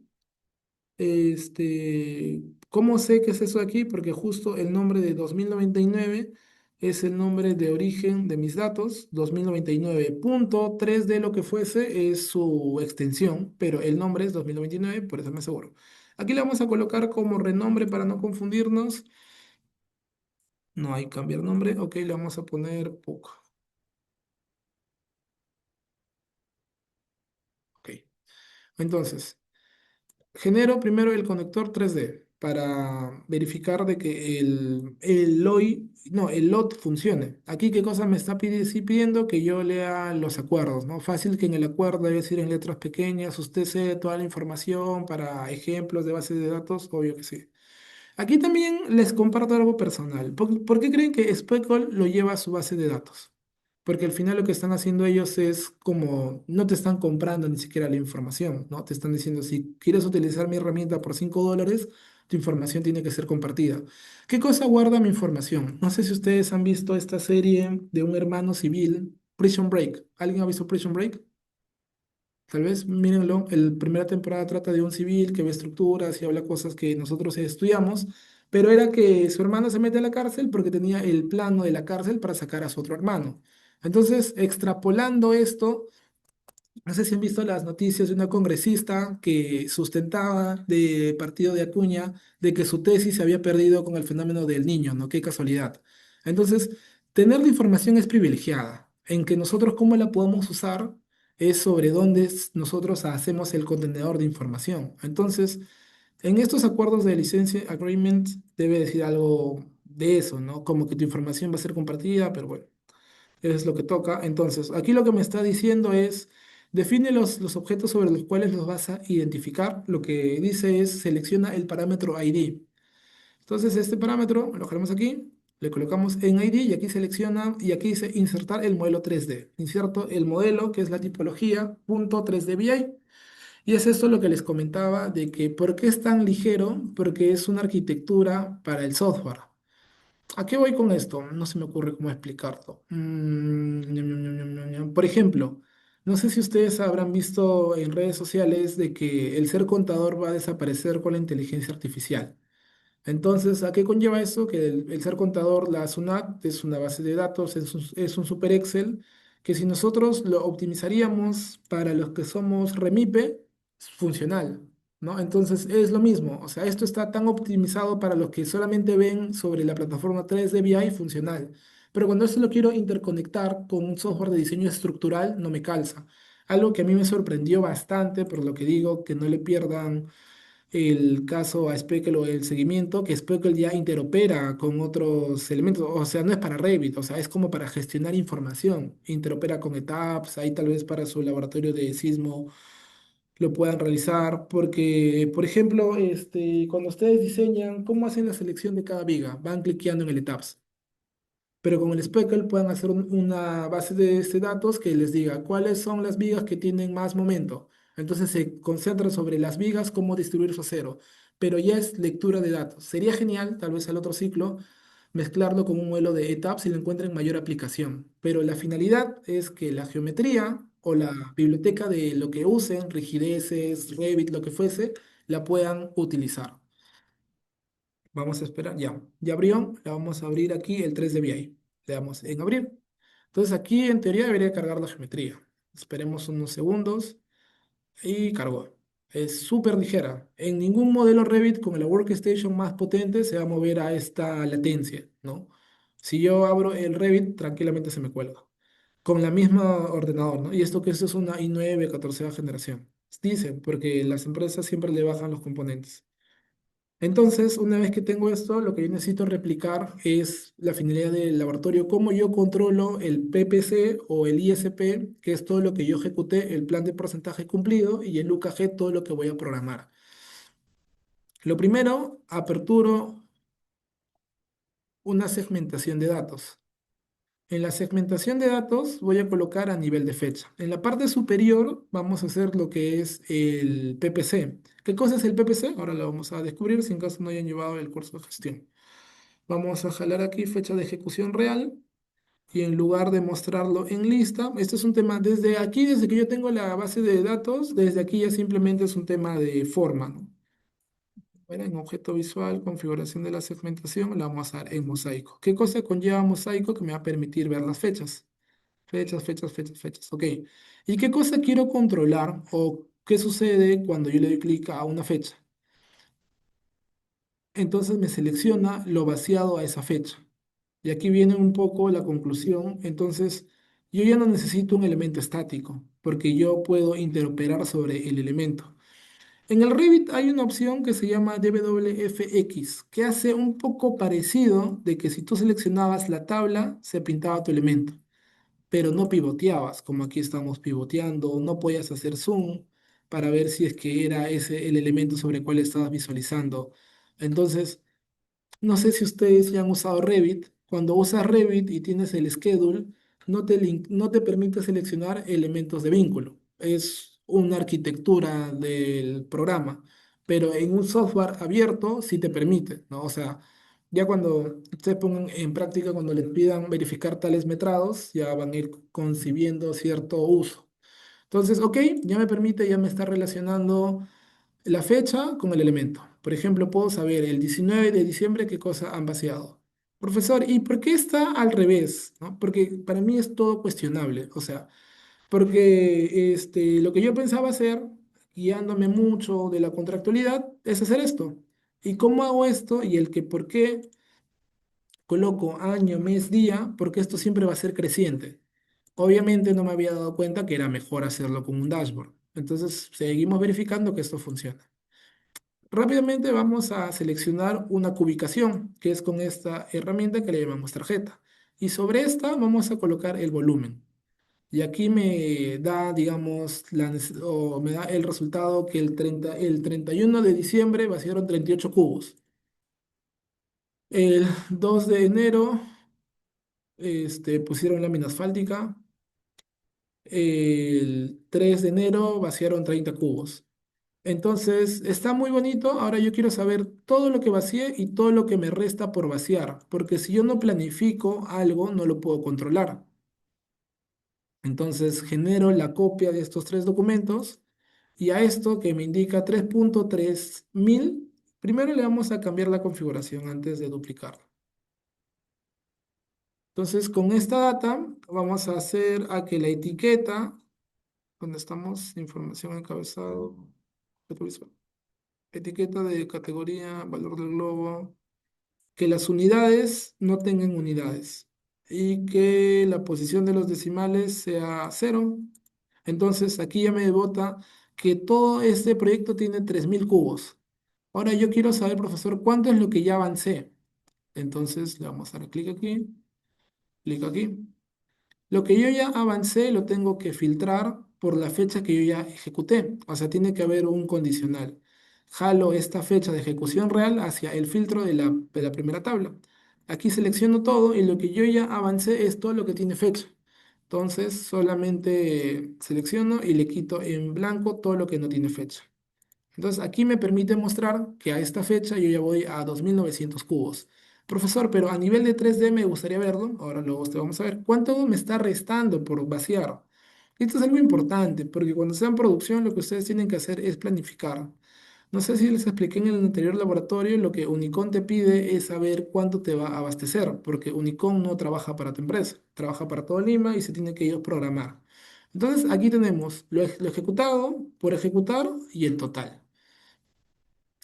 S1: ¿Cómo sé que es eso de aquí? Porque justo el nombre de 2099 es el nombre de origen de mis datos. 2099.3 de lo que fuese es su extensión, pero el nombre es 2099, por eso me aseguro. Aquí le vamos a colocar como renombre para no confundirnos. No hay cambiar nombre. Ok, le vamos a poner PUC. Ok. Entonces, genero primero el conector 3D para verificar de que el LOT funcione. Aquí, ¿qué cosa me está sí pidiendo? Que yo lea los acuerdos, ¿no? Fácil que en el acuerdo debe decir en letras pequeñas, usted sé toda la información para ejemplos de bases de datos, obvio que sí. Aquí también les comparto algo personal. ¿Por qué creen que Speckle lo lleva a su base de datos? Porque al final lo que están haciendo ellos es como, no te están comprando ni siquiera la información, ¿no? Te están diciendo, si quieres utilizar mi herramienta por $5, tu información tiene que ser compartida. ¿Qué cosa guarda mi información? No sé si ustedes han visto esta serie de un hermano civil, Prison Break. ¿Alguien ha visto Prison Break? Tal vez, mírenlo, la primera temporada trata de un civil que ve estructuras y habla cosas que nosotros estudiamos, pero era que su hermano se mete a la cárcel porque tenía el plano de la cárcel para sacar a su otro hermano. Entonces, extrapolando esto, no sé si han visto las noticias de una congresista que sustentaba de partido de Acuña de que su tesis se había perdido con el fenómeno del niño, ¿no? Qué casualidad. Entonces, tener la información es privilegiada. En que nosotros cómo la podemos usar es sobre dónde nosotros hacemos el contenedor de información. Entonces, en estos acuerdos de licencia, agreement, debe decir algo de eso, ¿no? Como que tu información va a ser compartida, pero bueno es lo que toca. Entonces, aquí lo que me está diciendo es, define los objetos sobre los cuales los vas a identificar. Lo que dice es, selecciona el parámetro ID. Entonces, este parámetro lo dejamos aquí, le colocamos en ID y aquí selecciona, y aquí dice insertar el modelo 3D. Inserto el modelo, que es la tipología, punto 3D VI. Y es esto lo que les comentaba de que, ¿por qué es tan ligero? Porque es una arquitectura para el software. ¿A qué voy con esto? No se me ocurre cómo explicarlo. Por ejemplo, no sé si ustedes habrán visto en redes sociales de que el ser contador va a desaparecer con la inteligencia artificial. Entonces, ¿a qué conlleva eso? Que el ser contador, la SUNAT, es una base de datos, es un super Excel, que si nosotros lo optimizaríamos para los que somos Remipe, es funcional, ¿no? Entonces, es lo mismo. O sea, esto está tan optimizado para los que solamente ven sobre la plataforma 3D VI funcional. Pero cuando esto lo quiero interconectar con un software de diseño estructural, no me calza. Algo que a mí me sorprendió bastante, por lo que digo que no le pierdan el caso a Speckle o el seguimiento, que Speckle ya interopera con otros elementos, o sea, no es para Revit, o sea, es como para gestionar información, interopera con ETAPS, ahí tal vez para su laboratorio de sismo lo puedan realizar, porque, por ejemplo, cuando ustedes diseñan, ¿cómo hacen la selección de cada viga? Van cliqueando en el ETAPS. pero con el Speckle pueden hacer una base de datos que les diga cuáles son las vigas que tienen más momento. Entonces se concentran sobre las vigas, cómo distribuir su acero, pero ya es lectura de datos. Sería genial, tal vez al otro ciclo, mezclarlo con un modelo de ETAP si le encuentran mayor aplicación, pero la finalidad es que la geometría o la biblioteca de lo que usen, rigideces, Revit, lo que fuese, la puedan utilizar. Vamos a esperar, ya. Ya abrió, la vamos a abrir aquí el 3 de VI. Le damos en abrir. Entonces aquí en teoría debería cargar la geometría. Esperemos unos segundos y cargó. Es súper ligera. En ningún modelo Revit con la workstation más potente se va a mover a esta latencia, ¿no? Si yo abro el Revit, tranquilamente se me cuelga. Con la misma ordenador, ¿no? Y esto que esto es una i9 14ª generación. Dicen, porque las empresas siempre le bajan los componentes. Entonces, una vez que tengo esto, lo que yo necesito replicar es la finalidad del laboratorio, cómo yo controlo el PPC o el ISP, que es todo lo que yo ejecuté, el plan de porcentaje cumplido, y el UKG, todo lo que voy a programar. Lo primero, aperturo una segmentación de datos. En la segmentación de datos voy a colocar a nivel de fecha. En la parte superior vamos a hacer lo que es el PPC. ¿Qué cosa es el PPC? Ahora lo vamos a descubrir si en caso no hayan llevado el curso de gestión. Vamos a jalar aquí fecha de ejecución real y en lugar de mostrarlo en lista, esto es un tema desde aquí, desde que yo tengo la base de datos, desde aquí ya simplemente es un tema de forma, ¿no? Bueno, en objeto visual, configuración de la segmentación, la vamos a dar en mosaico. ¿Qué cosa conlleva mosaico? Que me va a permitir ver las fechas. Fechas, fechas, fechas, fechas. Ok. ¿Y qué cosa quiero controlar o qué sucede cuando yo le doy clic a una fecha? Entonces me selecciona lo vaciado a esa fecha. Y aquí viene un poco la conclusión. Entonces, yo ya no necesito un elemento estático, porque yo puedo interoperar sobre el elemento. En el Revit hay una opción que se llama DWFX, que hace un poco parecido de que si tú seleccionabas la tabla, se pintaba tu elemento, pero no pivoteabas, como aquí estamos pivoteando, no podías hacer zoom para ver si es que era ese el elemento sobre el cual estabas visualizando. Entonces, no sé si ustedes ya han usado Revit. Cuando usas Revit y tienes el schedule, no te permite seleccionar elementos de vínculo. Es una arquitectura del programa, pero en un software abierto sí te permite, ¿no? O sea, ya cuando se pongan en práctica, cuando les pidan verificar tales metrados, ya van a ir concibiendo cierto uso. Entonces, ok, ya me permite, ya me está relacionando la fecha con el elemento. Por ejemplo, puedo saber el 19 de diciembre qué cosa han vaciado. Profesor, ¿y por qué está al revés? ¿No? Porque para mí es todo cuestionable. O sea, porque lo que yo pensaba hacer, guiándome mucho de la contractualidad, es hacer esto. ¿Y cómo hago esto? Y el que por qué coloco año, mes, día, porque esto siempre va a ser creciente. Obviamente no me había dado cuenta que era mejor hacerlo con un dashboard. Entonces, seguimos verificando que esto funciona. Rápidamente vamos a seleccionar una cubicación, que es con esta herramienta que le llamamos tarjeta. Y sobre esta vamos a colocar el volumen. Y aquí me da, digamos, o me da el resultado que el 31 de diciembre vaciaron 38 cubos. El 2 de enero pusieron lámina asfáltica. El 3 de enero vaciaron 30 cubos. Entonces, está muy bonito. Ahora yo quiero saber todo lo que vacié y todo lo que me resta por vaciar, porque si yo no planifico algo, no lo puedo controlar. Entonces, genero la copia de estos tres documentos y a esto que me indica 3.3 mil, primero le vamos a cambiar la configuración antes de duplicarlo. Entonces, con esta data vamos a hacer a que la etiqueta, donde estamos, información encabezado, etiqueta de categoría, valor del globo, que las unidades no tengan unidades y que la posición de los decimales sea cero. Entonces aquí ya me bota que todo este proyecto tiene 3000 cubos. Ahora yo quiero saber, profesor, cuánto es lo que ya avancé. Entonces le vamos a dar clic aquí, clic aquí. Lo que yo ya avancé lo tengo que filtrar por la fecha que yo ya ejecuté. O sea, tiene que haber un condicional. Jalo esta fecha de ejecución real hacia el filtro de la primera tabla. Aquí selecciono todo y lo que yo ya avancé es todo lo que tiene fecha. Entonces solamente selecciono y le quito en blanco todo lo que no tiene fecha. Entonces aquí me permite mostrar que a esta fecha yo ya voy a 2900 cubos. Profesor, pero a nivel de 3D me gustaría verlo. Ahora luego vamos a ver cuánto me está restando por vaciar. Esto es algo importante porque cuando sea en producción lo que ustedes tienen que hacer es planificar. No sé si les expliqué en el anterior laboratorio, lo que Unicom te pide es saber cuánto te va a abastecer, porque Unicom no trabaja para tu empresa, trabaja para todo Lima y se tiene que ellos programar. Entonces aquí tenemos lo ejecutado, por ejecutar y el total.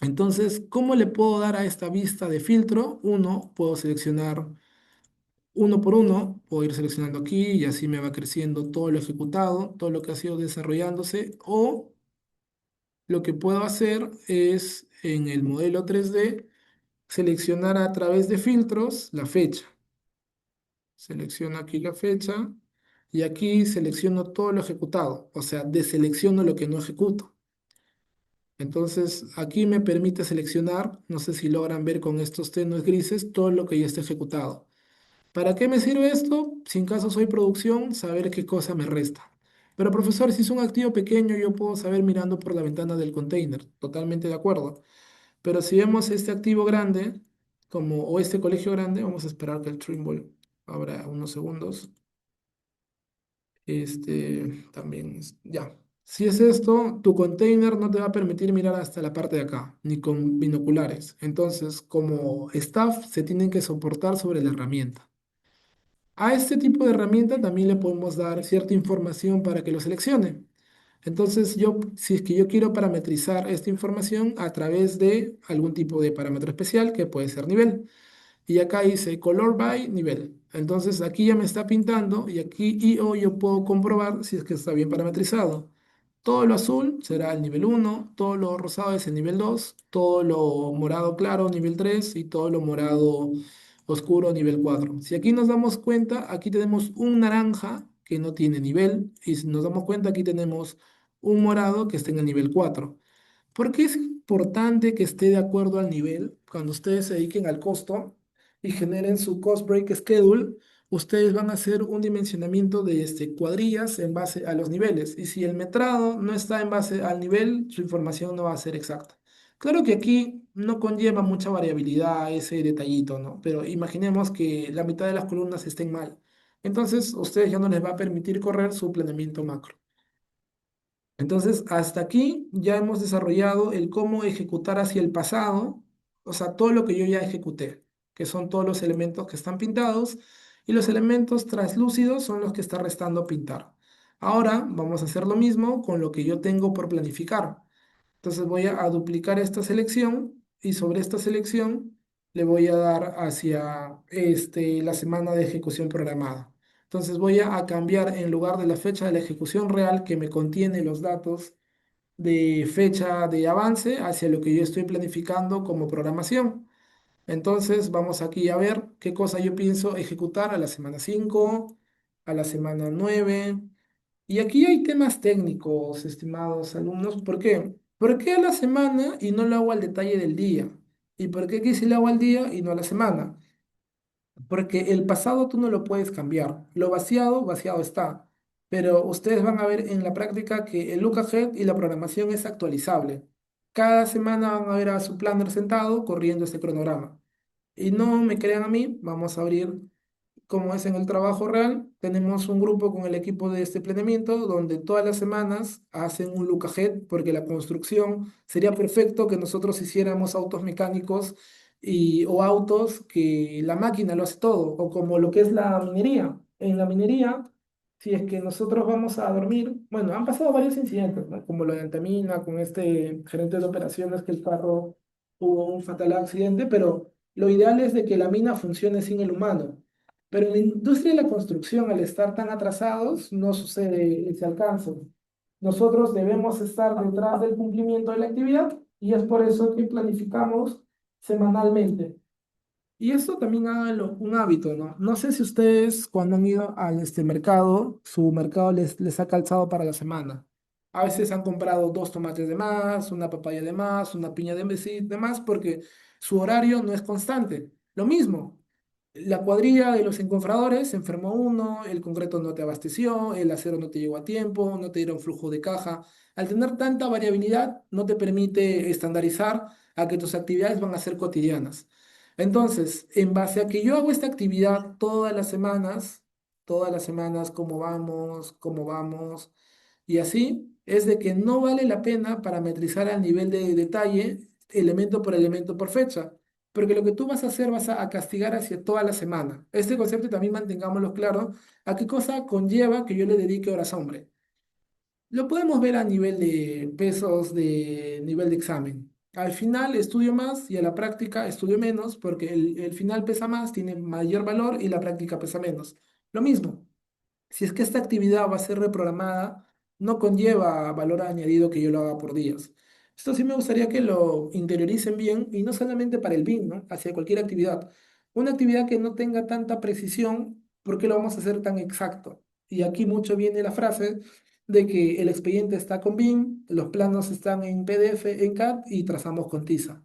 S1: Entonces, ¿cómo le puedo dar a esta vista de filtro? Uno, puedo seleccionar uno por uno, puedo ir seleccionando aquí y así me va creciendo todo lo ejecutado, todo lo que ha sido desarrollándose, o lo que puedo hacer es en el modelo 3D seleccionar a través de filtros la fecha. Selecciono aquí la fecha y aquí selecciono todo lo ejecutado, o sea, deselecciono lo que no ejecuto. Entonces, aquí me permite seleccionar, no sé si logran ver con estos tenues grises, todo lo que ya está ejecutado. ¿Para qué me sirve esto? Si en caso soy producción, saber qué cosa me resta. Pero profesor, si es un activo pequeño, yo puedo saber mirando por la ventana del container. Totalmente de acuerdo. Pero si vemos este activo grande, o este colegio grande, vamos a esperar que el Trimble abra unos segundos. También, ya. Si es esto, tu container no te va a permitir mirar hasta la parte de acá, ni con binoculares. Entonces, como staff, se tienen que soportar sobre la herramienta. A este tipo de herramienta también le podemos dar cierta información para que lo seleccione. Entonces, si es que yo quiero parametrizar esta información a través de algún tipo de parámetro especial, que puede ser nivel. Y acá dice color by nivel. Entonces aquí ya me está pintando y aquí IO yo puedo comprobar si es que está bien parametrizado. Todo lo azul será el nivel uno, todo lo rosado es el nivel 2, todo lo morado claro nivel 3 y todo lo morado oscuro nivel 4. Si aquí nos damos cuenta, aquí tenemos un naranja que no tiene nivel y si nos damos cuenta, aquí tenemos un morado que está en el nivel 4. ¿Por qué es importante que esté de acuerdo al nivel? Cuando ustedes se dediquen al costo y generen su cost break schedule, ustedes van a hacer un dimensionamiento de cuadrillas en base a los niveles. Y si el metrado no está en base al nivel, su información no va a ser exacta. Claro que aquí no conlleva mucha variabilidad ese detallito, ¿no? Pero imaginemos que la mitad de las columnas estén mal. Entonces, a ustedes ya no les va a permitir correr su planeamiento macro. Entonces, hasta aquí ya hemos desarrollado el cómo ejecutar hacia el pasado, o sea, todo lo que yo ya ejecuté, que son todos los elementos que están pintados, y los elementos translúcidos son los que está restando pintar. Ahora vamos a hacer lo mismo con lo que yo tengo por planificar. Entonces voy a duplicar esta selección y sobre esta selección le voy a dar hacia la semana de ejecución programada. Entonces voy a cambiar en lugar de la fecha de la ejecución real que me contiene los datos de fecha de avance hacia lo que yo estoy planificando como programación. Entonces vamos aquí a ver qué cosa yo pienso ejecutar a la semana 5, a la semana 9. Y aquí hay temas técnicos, estimados alumnos. ¿Por qué? ¿Por qué a la semana y no lo hago al detalle del día? ¿Y por qué aquí sí lo hago al día y no a la semana? Porque el pasado tú no lo puedes cambiar. Lo vaciado, vaciado está. Pero ustedes van a ver en la práctica que el look ahead y la programación es actualizable. Cada semana van a ver a su planner sentado corriendo este cronograma. Y no me crean a mí, vamos a abrir como es en el trabajo real. Tenemos un grupo con el equipo de este planeamiento donde todas las semanas hacen un look ahead porque la construcción sería perfecto que nosotros hiciéramos autos mecánicos o autos que la máquina lo hace todo, o como lo que es la minería. En la minería, si es que nosotros vamos a dormir, bueno, han pasado varios incidentes, ¿no? Como lo de Antamina, con este gerente de operaciones que el carro hubo un fatal accidente, pero lo ideal es de que la mina funcione sin el humano. Pero en la industria de la construcción, al estar tan atrasados, no sucede ese alcance. Nosotros debemos estar detrás del cumplimiento de la actividad y es por eso que planificamos semanalmente. Y esto también háganlo un hábito, ¿no? No sé si ustedes cuando han ido al mercado, su mercado les ha calzado para la semana. A veces han comprado dos tomates de más, una papaya de más, una piña de más, porque su horario no es constante. Lo mismo. La cuadrilla de los encofradores se enfermó uno, el concreto no te abasteció, el acero no te llegó a tiempo, no te dieron flujo de caja. Al tener tanta variabilidad, no te permite estandarizar a que tus actividades van a ser cotidianas. Entonces, en base a que yo hago esta actividad todas las semanas, cómo vamos, y así, es de que no vale la pena parametrizar al nivel de detalle, elemento por elemento por fecha. Porque lo que tú vas a hacer, vas a castigar hacia toda la semana. Este concepto también mantengámoslo claro, a qué cosa conlleva que yo le dedique horas a hombre. Lo podemos ver a nivel de pesos, de nivel de examen. Al final estudio más y a la práctica estudio menos porque el final pesa más, tiene mayor valor y la práctica pesa menos. Lo mismo. Si es que esta actividad va a ser reprogramada, no conlleva valor añadido que yo lo haga por días. Esto sí me gustaría que lo interioricen bien y no solamente para el BIM, ¿no? Hacia cualquier actividad. Una actividad que no tenga tanta precisión, ¿por qué lo vamos a hacer tan exacto? Y aquí mucho viene la frase de que el expediente está con BIM, los planos están en PDF, en CAD y trazamos con tiza.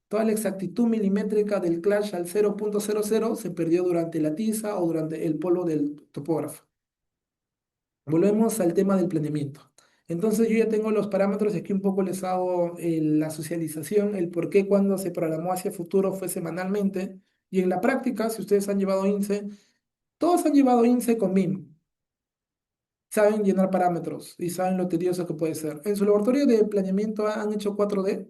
S1: Toda la exactitud milimétrica del clash al 0.00 se perdió durante la tiza o durante el polvo del topógrafo. Volvemos al tema del planeamiento. Entonces yo ya tengo los parámetros y aquí un poco les hago la socialización, el por qué cuando se programó hacia futuro fue semanalmente. Y en la práctica, si ustedes han llevado INSEE, todos han llevado INSEE con BIM. Saben llenar parámetros y saben lo tedioso que puede ser. En su laboratorio de planeamiento han hecho 4D,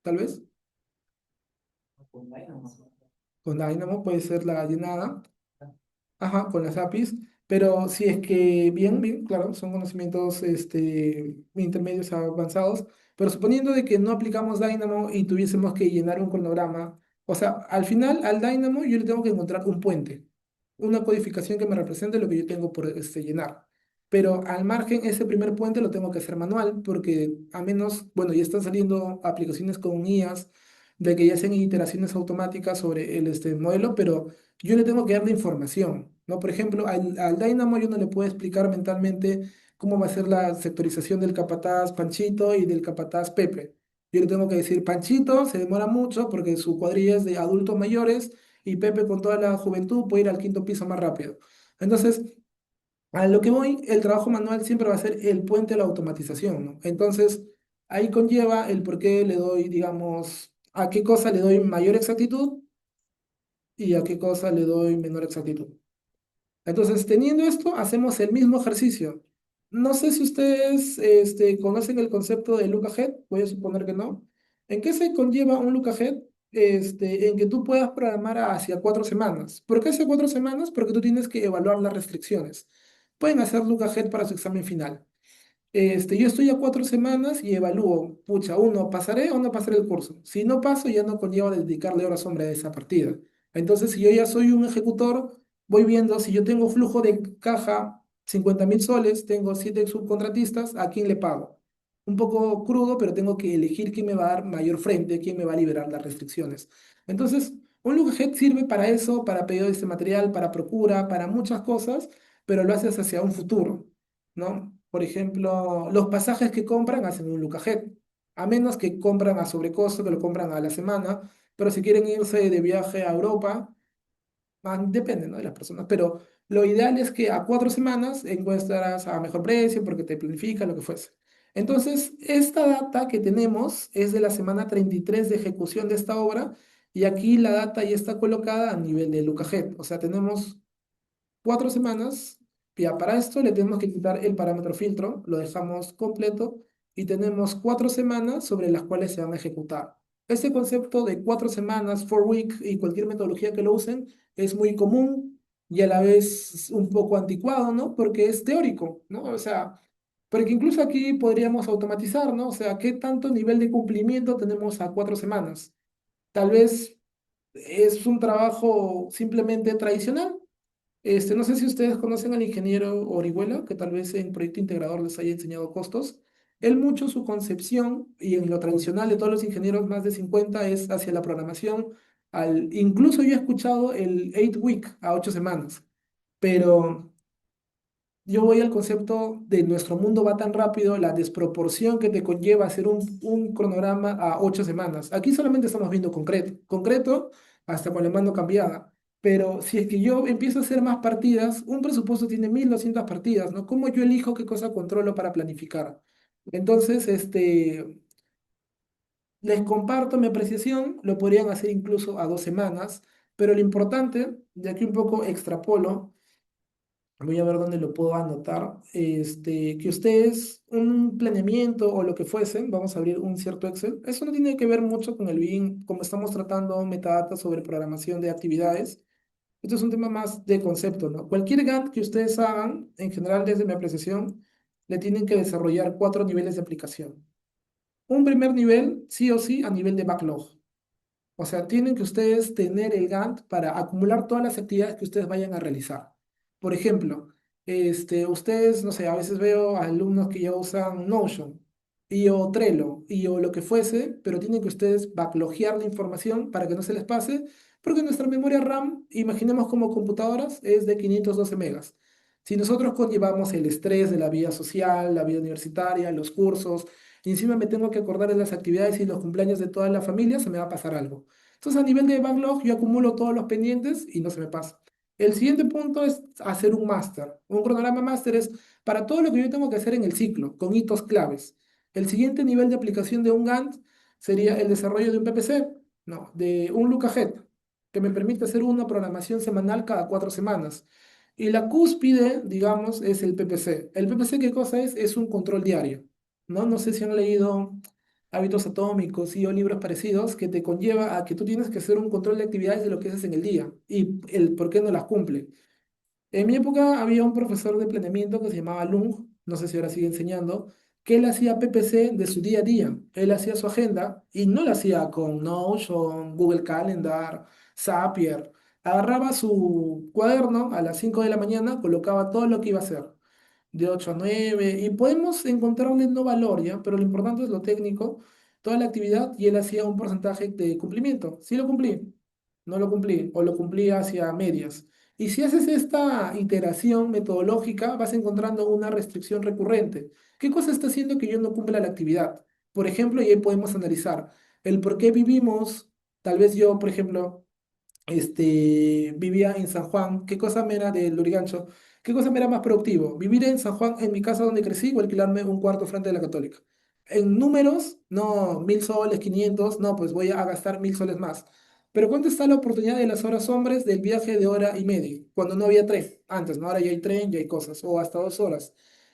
S1: tal vez. Con Dynamo puede ser la llenada. Ajá, con las APIs, pero si es que, bien, claro, son conocimientos intermedios a avanzados, pero suponiendo de que no aplicamos Dynamo y tuviésemos que llenar un cronograma, o sea, al final al Dynamo yo le tengo que encontrar un puente, una codificación que me represente lo que yo tengo por llenar. Pero al margen, ese primer puente lo tengo que hacer manual, porque a menos, bueno, ya están saliendo aplicaciones con IAs, de que ya hacen iteraciones automáticas sobre el modelo, pero yo le tengo que dar la información, ¿no? Por ejemplo, al Dynamo yo no le puedo explicar mentalmente cómo va a ser la sectorización del capataz Panchito y del capataz Pepe. Yo le tengo que decir, Panchito se demora mucho porque su cuadrilla es de adultos mayores y Pepe con toda la juventud puede ir al quinto piso más rápido. Entonces, a lo que voy, el trabajo manual siempre va a ser el puente a la automatización, ¿no? Entonces, ahí conlleva el por qué le doy, digamos, a qué cosa le doy mayor exactitud y a qué cosa le doy menor exactitud. Entonces, teniendo esto, hacemos el mismo ejercicio. No sé si ustedes conocen el concepto de look ahead, voy a suponer que no. ¿En qué se conlleva un look ahead? En que tú puedas programar hacia 4 semanas. ¿Por qué hacia 4 semanas? Porque tú tienes que evaluar las restricciones. Pueden hacer look ahead para su examen final. Yo estoy a 4 semanas y evalúo, pucha, uno, ¿pasaré o no pasaré el curso? Si no paso, ya no conlleva dedicarle horas hombre a esa partida. Entonces, si yo ya soy un ejecutor, voy viendo si yo tengo flujo de caja, 50.000 soles, tengo 7 subcontratistas, ¿a quién le pago? Un poco crudo, pero tengo que elegir quién me va a dar mayor frente, quién me va a liberar las restricciones. Entonces, un look ahead sirve para eso, para pedido de este material, para procura, para muchas cosas, pero lo haces hacia un futuro, ¿no? Por ejemplo, los pasajes que compran hacen un look ahead, a menos que compran a sobrecosto, que lo compran a la semana, pero si quieren irse de viaje a Europa, depende, ¿no? De las personas, pero lo ideal es que a 4 semanas encuentras a mejor precio porque te planifica lo que fuese. Entonces, esta data que tenemos es de la semana 33 de ejecución de esta obra y aquí la data ya está colocada a nivel de look ahead, o sea, tenemos 4 semanas. Ya, para esto le tenemos que quitar el parámetro filtro, lo dejamos completo y tenemos 4 semanas sobre las cuales se van a ejecutar. Este concepto de 4 semanas, 4 week y cualquier metodología que lo usen es muy común y a la vez un poco anticuado, ¿no? Porque es teórico, ¿no? O sea, porque incluso aquí podríamos automatizar, ¿no? O sea, ¿qué tanto nivel de cumplimiento tenemos a 4 semanas? Tal vez es un trabajo simplemente tradicional, no sé si ustedes conocen al ingeniero Orihuela, que tal vez en Proyecto Integrador les haya enseñado costos. Él mucho su concepción, y en lo tradicional de todos los ingenieros más de 50 es hacia la programación. Incluso yo he escuchado el 8 week a 8 semanas, pero yo voy al concepto de nuestro mundo va tan rápido, la desproporción que te conlleva hacer un cronograma a 8 semanas. Aquí solamente estamos viendo concreto. Concreto hasta con la mano cambiada. Pero si es que yo empiezo a hacer más partidas, un presupuesto tiene 1200 partidas, ¿no? ¿Cómo yo elijo qué cosa controlo para planificar? Entonces, les comparto mi apreciación, lo podrían hacer incluso a 2 semanas, pero lo importante, de aquí un poco extrapolo, voy a ver dónde lo puedo anotar, que ustedes un planeamiento o lo que fuesen, vamos a abrir un cierto Excel, eso no tiene que ver mucho con el BIM, como estamos tratando metadata sobre programación de actividades, esto es un tema más de concepto, ¿no? Cualquier Gantt que ustedes hagan, en general desde mi apreciación, le tienen que desarrollar 4 niveles de aplicación. Un primer nivel, sí o sí, a nivel de backlog. O sea, tienen que ustedes tener el Gantt para acumular todas las actividades que ustedes vayan a realizar. Por ejemplo, ustedes, no sé, a veces veo a alumnos que ya usan Notion y o Trello y o lo que fuese, pero tienen que ustedes backlogear la información para que no se les pase, porque nuestra memoria RAM, imaginemos como computadoras, es de 512 megas. Si nosotros conllevamos el estrés de la vida social, la vida universitaria, los cursos, y encima me tengo que acordar de las actividades y los cumpleaños de toda la familia, se me va a pasar algo. Entonces, a nivel de backlog, yo acumulo todos los pendientes y no se me pasa. El siguiente punto es hacer un máster. Un cronograma máster es para todo lo que yo tengo que hacer en el ciclo, con hitos claves. El siguiente nivel de aplicación de un Gantt sería el desarrollo de un PPC, no, de un Lookahead, que me permite hacer una programación semanal cada 4 semanas. Y la cúspide, digamos, es el PPC. ¿El PPC qué cosa es? Es un control diario. ¿No? No sé si han leído Hábitos Atómicos y o libros parecidos que te conlleva a que tú tienes que hacer un control de actividades de lo que haces en el día y el por qué no las cumple. En mi época había un profesor de planeamiento que se llamaba Lung, no sé si ahora sigue enseñando, que él hacía PPC de su día a día. Él hacía su agenda y no la hacía con Notion, Google Calendar, Zapier. Agarraba su cuaderno a las 5 de la mañana, colocaba todo lo que iba a hacer de 8 a 9 y podemos encontrarle no valor, ¿ya? Pero lo importante es lo técnico, toda la actividad y él hacía un porcentaje de cumplimiento. Sí lo cumplí, no lo cumplí o lo cumplí hacia medias. Y si haces esta iteración metodológica, vas encontrando una restricción recurrente. ¿Qué cosa está haciendo que yo no cumpla la actividad? Por ejemplo, y ahí podemos analizar el por qué vivimos, tal vez yo, por ejemplo, vivía en San Juan, ¿qué cosa me era del Lurigancho? ¿Qué cosa me era más productivo? ¿Vivir en San Juan, en mi casa donde crecí, o alquilarme un cuarto frente de la Católica? En números, no, 1000 soles, 500, no, pues voy a gastar 1000 soles más. Pero ¿cuánto está la oportunidad de las horas hombres del viaje de hora y media? Cuando no había tren, antes, ¿no? Ahora ya hay tren, ya hay cosas, o hasta 2 horas.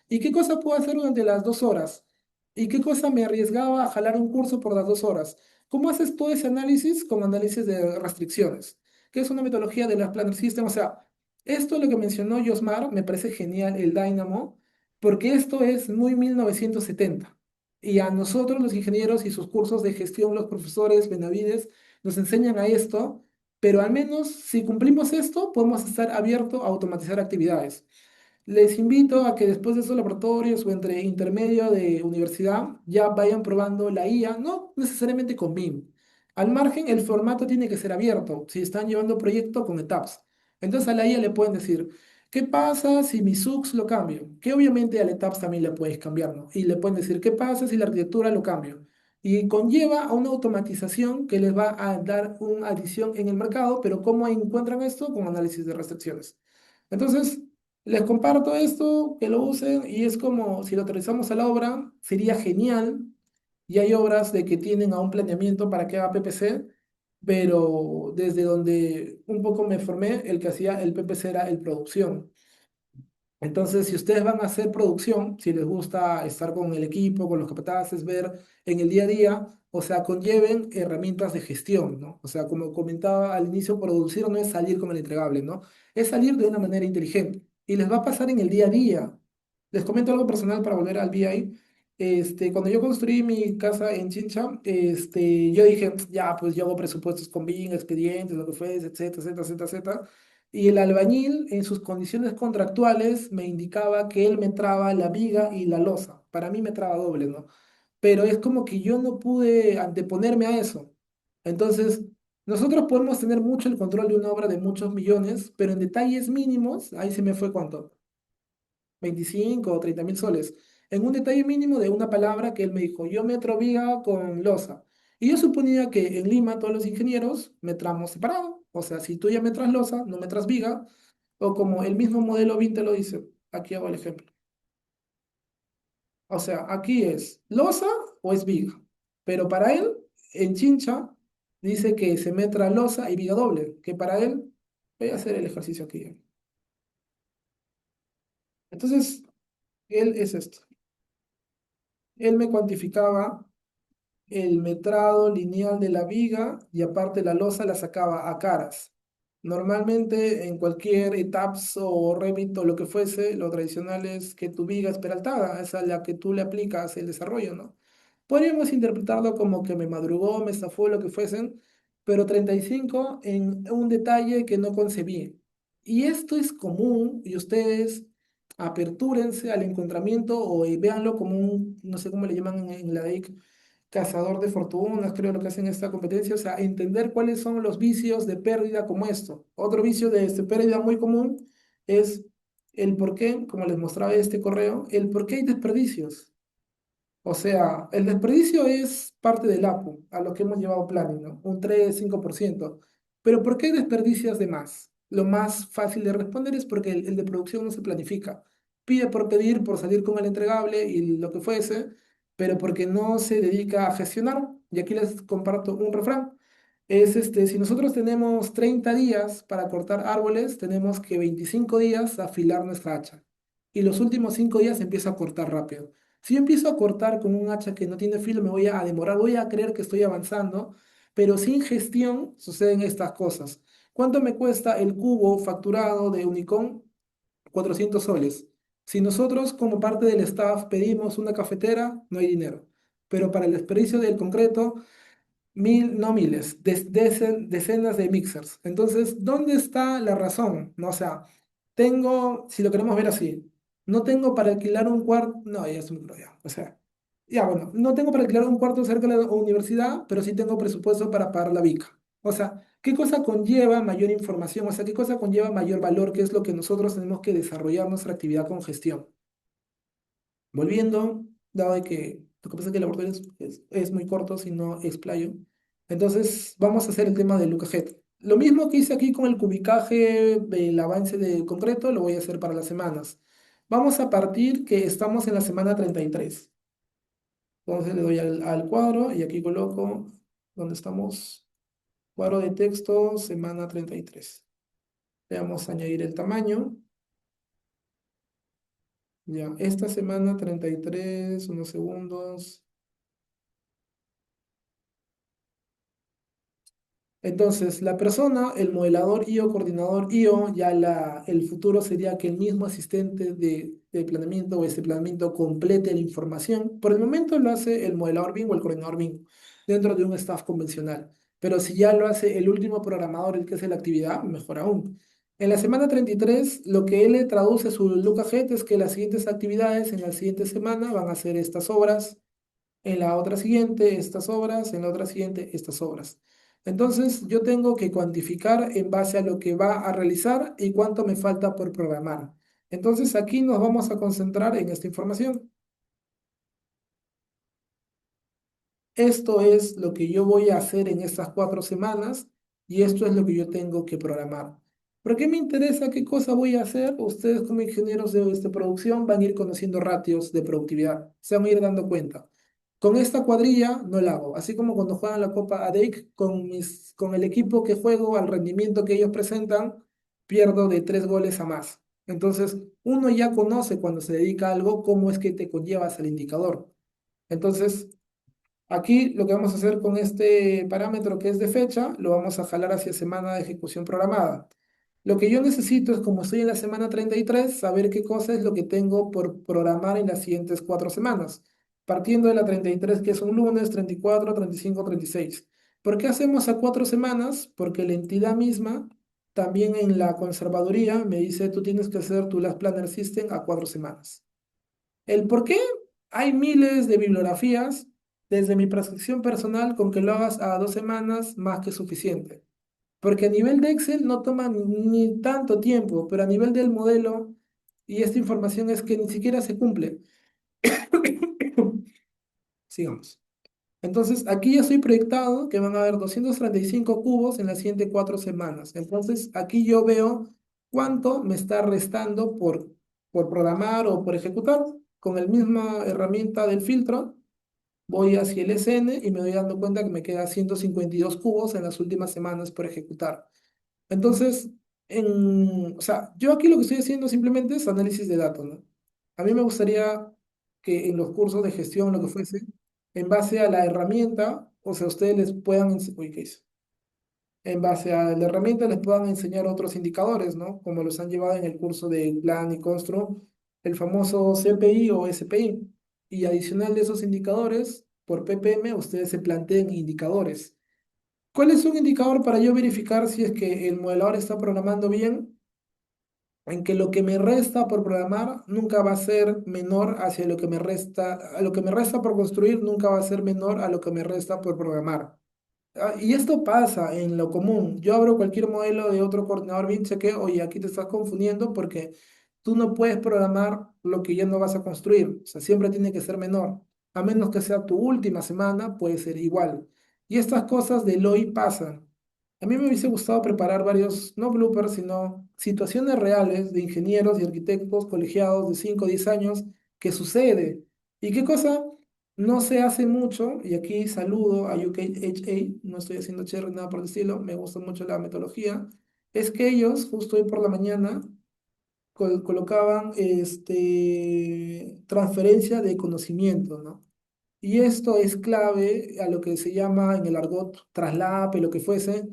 S1: ¿Y qué cosa puedo hacer durante las 2 horas? ¿Y qué cosa me arriesgaba a jalar un curso por las 2 horas? ¿Cómo haces todo ese análisis con análisis de restricciones? Que es una metodología de la Planner System. O sea, esto lo que mencionó Josmar me parece genial, el Dynamo, porque esto es muy 1970. Y a nosotros, los ingenieros y sus cursos de gestión, los profesores Benavides, nos enseñan a esto, pero al menos si cumplimos esto, podemos estar abiertos a automatizar actividades. Les invito a que después de esos laboratorios o entre intermedio de universidad ya vayan probando la IA, no necesariamente con BIM. Al margen, el formato tiene que ser abierto, si están llevando proyecto con etapas. Entonces a la IA le pueden decir, ¿qué pasa si mi SUX lo cambio? Que obviamente al etapas también le puedes cambiar, ¿no? Y le pueden decir, ¿qué pasa si la arquitectura lo cambio? Y conlleva a una automatización que les va a dar una adición en el mercado, pero ¿cómo encuentran esto? Con análisis de restricciones. Entonces, les comparto esto, que lo usen y es como si lo aterrizamos a la obra, sería genial. Y hay obras de que tienen a un planeamiento para que haga PPC, pero desde donde un poco me formé, el que hacía el PPC era el producción. Entonces, si ustedes van a hacer producción, si les gusta estar con el equipo, con los capataces, ver en el día a día, o sea, conlleven herramientas de gestión, ¿no? O sea, como comentaba al inicio, producir no es salir con el entregable, ¿no? Es salir de una manera inteligente y les va a pasar en el día a día. Les comento algo personal para volver al BI. Cuando yo construí mi casa en Chincha, yo dije, ya, pues yo hago presupuestos con BIM, expedientes, lo que fuese, etcétera, etcétera, etcétera, etcétera. Y el albañil, en sus condiciones contractuales, me indicaba que él me traba la viga y la losa. Para mí me traba doble, ¿no? Pero es como que yo no pude anteponerme a eso. Entonces, nosotros podemos tener mucho el control de una obra de muchos millones, pero en detalles mínimos, ahí se me fue cuánto, 25 o 30 mil soles. En un detalle mínimo de una palabra que él me dijo, yo metro viga con losa. Y yo suponía que en Lima todos los ingenieros metramos separado. O sea, si tú ya metras losa, no metras viga, o como el mismo modelo BIM te lo dice. Aquí hago el ejemplo. O sea, aquí es losa o es viga. Pero para él, en Chincha, dice que se metra losa y viga doble. Que para él, voy a hacer el ejercicio aquí. Entonces, él es esto. Él me cuantificaba el metrado lineal de la viga y aparte la losa la sacaba a caras. Normalmente en cualquier ETABS o Revit o lo que fuese, lo tradicional es que tu viga es peraltada, es a la que tú le aplicas el desarrollo, ¿no? Podríamos interpretarlo como que me madrugó, me estafó, lo que fuesen, pero 35 en un detalle que no concebí. Y esto es común y ustedes apertúrense al encontramiento o véanlo como un, no sé cómo le llaman en la DEIC, cazador de fortunas, creo lo que hacen esta competencia, o sea, entender cuáles son los vicios de pérdida como esto. Otro vicio de pérdida muy común es el por qué, como les mostraba este correo, el por qué hay desperdicios. O sea, el desperdicio es parte del APU, a lo que hemos llevado planning, ¿no? Un 3-5%. Pero ¿por qué desperdicias de más? Lo más fácil de responder es porque el de producción no se planifica. Pide por pedir, por salir con el entregable y lo que fuese, pero porque no se dedica a gestionar. Y aquí les comparto un refrán. Es si nosotros tenemos 30 días para cortar árboles, tenemos que 25 días afilar nuestra hacha. Y los últimos 5 días empieza a cortar rápido. Si yo empiezo a cortar con un hacha que no tiene filo, me voy a demorar, voy a creer que estoy avanzando, pero sin gestión suceden estas cosas. ¿Cuánto me cuesta el cubo facturado de Unicom? 400 soles. Si nosotros como parte del staff pedimos una cafetera, no hay dinero. Pero para el desperdicio del concreto, no miles, decenas de mixers. Entonces, ¿dónde está la razón? No, o sea, tengo, si lo queremos ver así, no tengo para alquilar un cuarto, no, ya es un problema. O sea, ya bueno, no tengo para alquilar un cuarto cerca de la universidad, pero sí tengo presupuesto para pagar la beca. O sea, ¿qué cosa conlleva mayor información? O sea, ¿qué cosa conlleva mayor valor? ¿Qué es lo que nosotros tenemos que desarrollar nuestra actividad con gestión? Volviendo, dado de que lo que pasa es que el laboratorio es muy corto, si no explayo. Entonces, vamos a hacer el tema del Lucajet. Lo mismo que hice aquí con el cubicaje del avance de concreto, lo voy a hacer para las semanas. Vamos a partir que estamos en la semana 33. Entonces le doy al cuadro y aquí coloco donde estamos. Cuadro de texto, semana 33. Le vamos a añadir el tamaño. Ya, esta semana 33, unos segundos. Entonces, la persona, el modelador I o coordinador IO, ya el futuro sería que el mismo asistente de planeamiento o este planeamiento complete la información. Por el momento lo hace el modelador BIM o el coordinador BIM dentro de un staff convencional. Pero si ya lo hace el último programador, el que hace la actividad, mejor aún. En la semana 33, lo que él le traduce a su Lucajet es que las siguientes actividades en la siguiente semana van a ser estas obras, en la otra siguiente estas obras, en la otra siguiente estas obras. Entonces, yo tengo que cuantificar en base a lo que va a realizar y cuánto me falta por programar. Entonces, aquí nos vamos a concentrar en esta información. Esto es lo que yo voy a hacer en estas 4 semanas y esto es lo que yo tengo que programar. ¿Por qué me interesa qué cosa voy a hacer? Ustedes como ingenieros de producción van a ir conociendo ratios de productividad, se van a ir dando cuenta. Con esta cuadrilla no la hago, así como cuando juegan la Copa ADEC con el equipo que juego al rendimiento que ellos presentan, pierdo de 3 goles a más. Entonces, uno ya conoce cuando se dedica a algo cómo es que te conllevas al indicador. Entonces, aquí lo que vamos a hacer con este parámetro que es de fecha, lo vamos a jalar hacia semana de ejecución programada. Lo que yo necesito es, como estoy en la semana 33, saber qué cosa es lo que tengo por programar en las siguientes 4 semanas. Partiendo de la 33, que es un lunes, 34, 35, 36. ¿Por qué hacemos a 4 semanas? Porque la entidad misma, también en la conservaduría, me dice, tú tienes que hacer tu Last Planner System a 4 semanas. El por qué, hay miles de bibliografías, desde mi prescripción personal, con que lo hagas a 2 semanas, más que suficiente. Porque a nivel de Excel no toma ni tanto tiempo, pero a nivel del modelo, y esta información es que ni siquiera se cumple. Sigamos. Entonces, aquí ya estoy proyectado que van a haber 235 cubos en las siguientes 4 semanas. Entonces, aquí yo veo cuánto me está restando por programar o por ejecutar. Con la misma herramienta del filtro, voy hacia el SN y me doy dando cuenta que me queda 152 cubos en las últimas semanas por ejecutar. Entonces, o sea, yo aquí lo que estoy haciendo simplemente es análisis de datos, ¿no? A mí me gustaría que en los cursos de gestión, lo que fuese, en base a la herramienta, o sea, ustedes les puedan, uy, ¿qué hice? En base a la herramienta les puedan enseñar otros indicadores, ¿no? Como los han llevado en el curso de Plan y Constru, el famoso CPI o SPI. Y adicional de esos indicadores, por ppm, ustedes se planteen indicadores. ¿Cuál es un indicador para yo verificar si es que el modelador está programando bien? En que lo que me resta por programar nunca va a ser menor hacia lo que me resta, a lo que me resta por construir nunca va a ser menor a lo que me resta por programar. Y esto pasa en lo común. Yo abro cualquier modelo de otro coordinador BIM, sé que, oye, aquí te estás confundiendo porque tú no puedes programar lo que ya no vas a construir. O sea, siempre tiene que ser menor. A menos que sea tu última semana, puede ser igual. Y estas cosas del hoy pasan. A mí me hubiese gustado preparar varios, no bloopers, sino situaciones reales de ingenieros y arquitectos colegiados de 5 o 10 años que sucede. ¿Y qué cosa? No se hace mucho, y aquí saludo a UKHA, no estoy haciendo cherry nada por el estilo, me gusta mucho la metodología, es que ellos, justo hoy por la mañana, colocaban transferencia de conocimiento, ¿no? Y esto es clave a lo que se llama en el argot traslape, lo que fuese.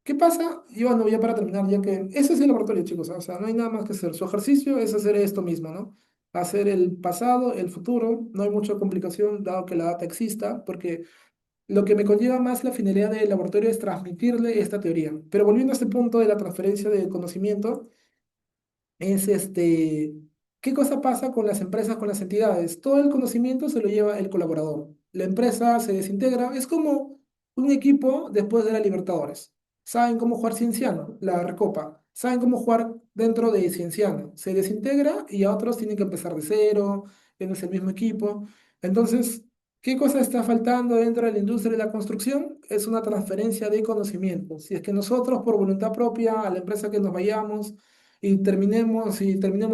S1: ¿Qué pasa? Y bueno, ya para terminar, ya que ese es el laboratorio, chicos, ¿ah? O sea, no hay nada más que hacer. Su ejercicio es hacer esto mismo, ¿no? Hacer el pasado, el futuro, no hay mucha complicación, dado que la data exista, porque lo que me conlleva más la finalidad del laboratorio es transmitirle esta teoría. Pero volviendo a este punto de la transferencia de conocimiento, es ¿qué cosa pasa con las empresas, con las entidades? Todo el conocimiento se lo lleva el colaborador. La empresa se desintegra, es como un equipo después de la Libertadores. Saben cómo jugar Cienciano, la Recopa. Saben cómo jugar dentro de Cienciano. Se desintegra y a otros tienen que empezar de cero, ya no es el mismo equipo. Entonces, ¿qué cosa está faltando dentro de la industria de la construcción? Es una transferencia de conocimiento. Si es que nosotros, por voluntad propia, a la empresa que nos vayamos, y terminemos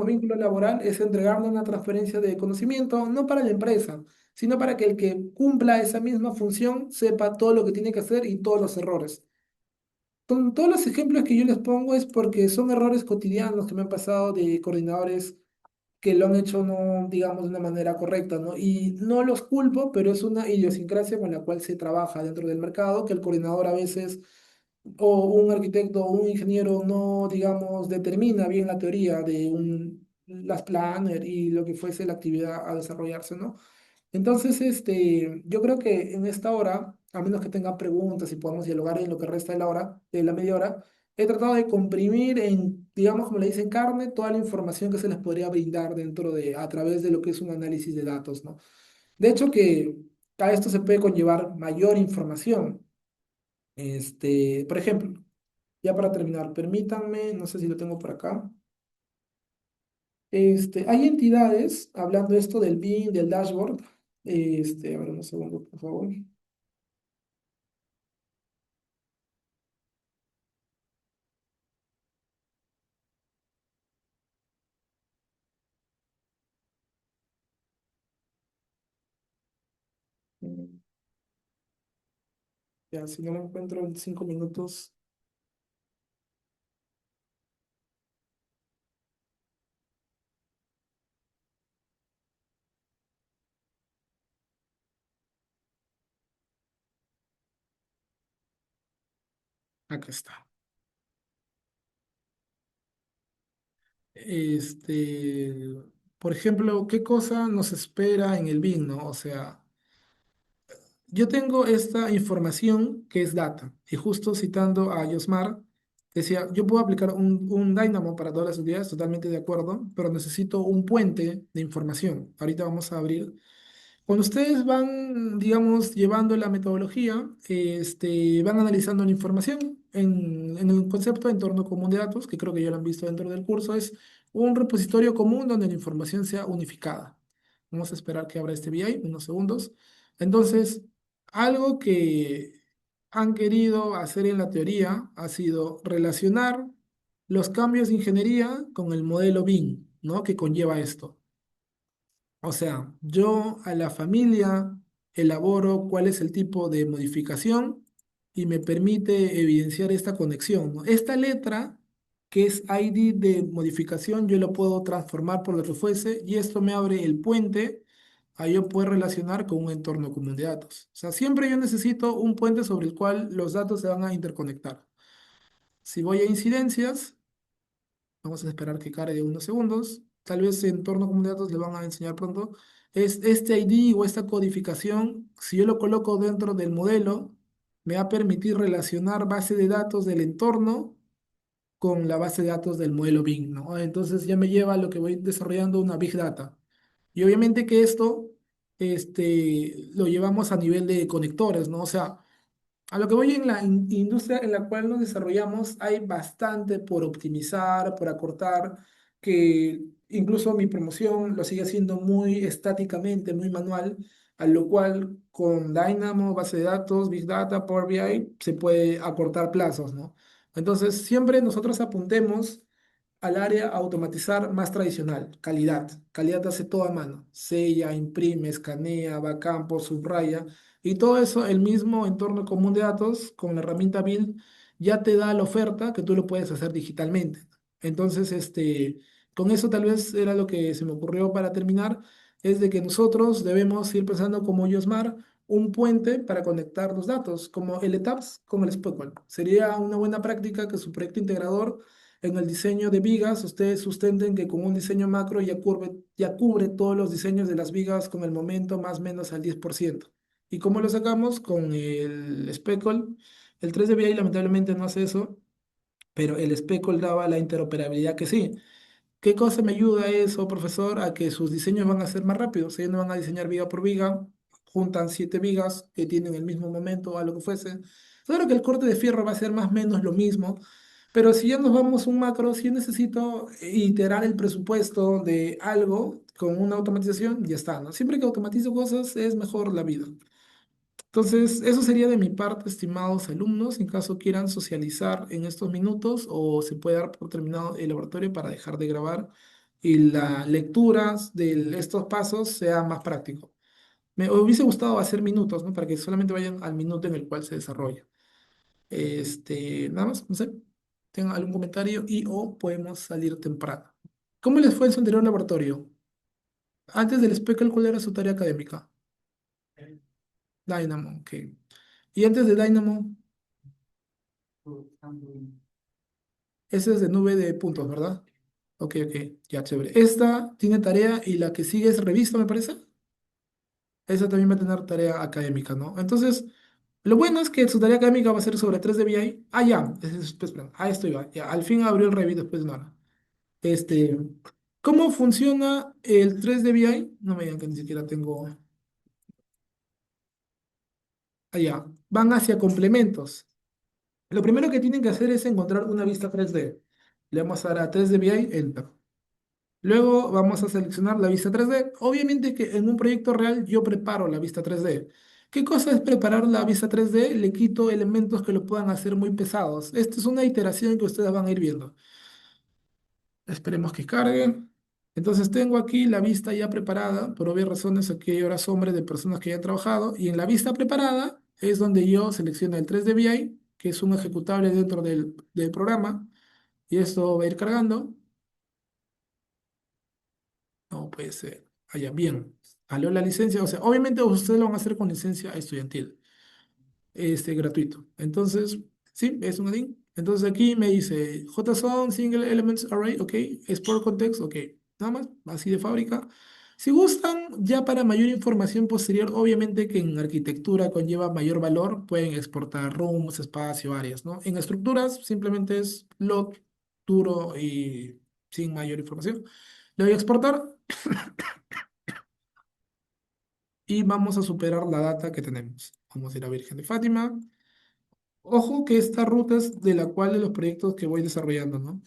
S1: vínculo laboral, es entregarle una transferencia de conocimiento, no para la empresa, sino para que el que cumpla esa misma función sepa todo lo que tiene que hacer y todos los errores. Con todos los ejemplos que yo les pongo es porque son errores cotidianos que me han pasado de coordinadores que lo han hecho, no, digamos, de una manera correcta, ¿no? Y no los culpo, pero es una idiosincrasia con la cual se trabaja dentro del mercado, que el coordinador a veces o un arquitecto o un ingeniero no, digamos, determina bien la teoría de las planner y lo que fuese la actividad a desarrollarse, ¿no? Entonces, yo creo que en esta hora, a menos que tengan preguntas y podamos dialogar en lo que resta de la hora, de la media hora, he tratado de comprimir en, digamos, como le dicen, carne, toda la información que se les podría brindar a través de lo que es un análisis de datos, ¿no? De hecho, que a esto se puede conllevar mayor información. Por ejemplo, ya para terminar, permítanme, no sé si lo tengo por acá. Hay entidades, hablando esto del BIM, del dashboard. A ver, un segundo, por favor. Mm, Ya, si no lo encuentro en 5 minutos, acá está. Este, por ejemplo, ¿qué cosa nos espera en el BIM, no? O sea, yo tengo esta información que es data, y justo citando a Yosmar, decía, yo puedo aplicar un Dynamo para todas las unidades, totalmente de acuerdo, pero necesito un puente de información. Ahorita vamos a abrir. Cuando ustedes van, digamos, llevando la metodología, van analizando la información en el concepto de entorno común de datos, que creo que ya lo han visto dentro del curso, es un repositorio común donde la información sea unificada. Vamos a esperar que abra este VI, unos segundos. Entonces, Algo que han querido hacer en la teoría ha sido relacionar los cambios de ingeniería con el modelo BIM, ¿no? Que conlleva esto. O sea, yo a la familia elaboro cuál es el tipo de modificación y me permite evidenciar esta conexión, ¿no? Esta letra, que es ID de modificación, yo lo puedo transformar por lo que fuese y esto me abre el puente a yo poder relacionar con un entorno común de datos. O sea, siempre yo necesito un puente sobre el cual los datos se van a interconectar. Si voy a incidencias, vamos a esperar que cargue unos segundos. Tal vez en entorno común de datos le van a enseñar pronto. Es este ID o esta codificación, si yo lo coloco dentro del modelo, me va a permitir relacionar base de datos del entorno con la base de datos del modelo BIM, ¿no? Entonces ya me lleva a lo que voy desarrollando una Big Data. Y obviamente que esto lo llevamos a nivel de conectores, ¿no? O sea, a lo que voy en la industria en la cual nos desarrollamos, hay bastante por optimizar, por acortar, que incluso mi promoción lo sigue haciendo muy estáticamente, muy manual, a lo cual con Dynamo, base de datos, Big Data, Power BI, se puede acortar plazos, ¿no? Entonces, siempre nosotros apuntemos al área a automatizar más tradicional, calidad. Calidad hace todo a mano. Sella, imprime, escanea, va a campo, subraya. Y todo eso, el mismo entorno común de datos, con la herramienta Build, ya te da la oferta que tú lo puedes hacer digitalmente. Entonces, con eso tal vez era lo que se me ocurrió para terminar, es de que nosotros debemos ir pensando como Yosmar, un puente para conectar los datos, como el ETAPS con el SPOCUAL. Sería una buena práctica que su proyecto integrador en el diseño de vigas, ustedes sustenten que con un diseño macro ya cubre todos los diseños de las vigas con el momento más o menos al 10%. ¿Y cómo lo sacamos? Con el Speckle. El 3DVI lamentablemente no hace eso, pero el Speckle daba la interoperabilidad que sí. ¿Qué cosa me ayuda eso, profesor? A que sus diseños van a ser más rápidos. Ellos no van a diseñar viga por viga, juntan 7 vigas que tienen el mismo momento, a lo que fuese. Claro que el corte de fierro va a ser más o menos lo mismo, pero si ya nos vamos a un macro, sí necesito iterar el presupuesto de algo con una automatización, ya está, ¿no? Siempre que automatizo cosas es mejor la vida. Entonces, eso sería de mi parte, estimados alumnos, en caso quieran socializar en estos minutos o se puede dar por terminado el laboratorio para dejar de grabar y la lectura de estos pasos sea más práctico. Me hubiese gustado hacer minutos, ¿no? Para que solamente vayan al minuto en el cual se desarrolla. Nada más, no sé, tengan algún comentario y o podemos salir temprano. ¿Cómo les fue en su anterior laboratorio? Antes del SPECL, ¿cuál era su tarea académica? Dynamo, ok. Y antes de Dynamo, ese es de nube de puntos, ¿verdad? Ok, ok, ya, chévere. Esta tiene tarea y la que sigue es revista, me parece. Esa también va a tener tarea académica, ¿no? Entonces, lo bueno es que su tarea académica va a ser sobre 3D BI. Ah, ya, espera, a esto iba. Ya, al fin abrió el Revit después de nada. Este, ¿Cómo funciona el 3D BI? No me digan que ni siquiera tengo. Allá, van hacia complementos. Lo primero que tienen que hacer es encontrar una vista 3D. Le vamos a dar a 3D BI, Enter. Luego vamos a seleccionar la vista 3D. Obviamente que en un proyecto real yo preparo la vista 3D. ¿Qué cosa es preparar la vista 3D? Le quito elementos que lo puedan hacer muy pesados. Esta es una iteración que ustedes van a ir viendo. Esperemos que cargue. Entonces tengo aquí la vista ya preparada. Por obvias razones, aquí hay horas hombres de personas que ya han trabajado. Y en la vista preparada es donde yo selecciono el 3D VI, que es un ejecutable dentro del programa. Y esto va a ir cargando. No puede ser. Allá, bien. Salió la licencia. O sea, obviamente ustedes lo van a hacer con licencia estudiantil, gratuito. Entonces, sí, es un add-in. Entonces aquí me dice JSON, Single Elements Array, ok. Export Context, ok. Nada más, así de fábrica. Si gustan, ya para mayor información posterior, obviamente que en arquitectura conlleva mayor valor, pueden exportar rooms, espacio, áreas, ¿no? En estructuras simplemente es load, duro y sin mayor información. Le doy a exportar y vamos a superar la data que tenemos. Vamos a ir a Virgen de Fátima. Ojo que esta ruta es de la cual de los proyectos que voy desarrollando, ¿no?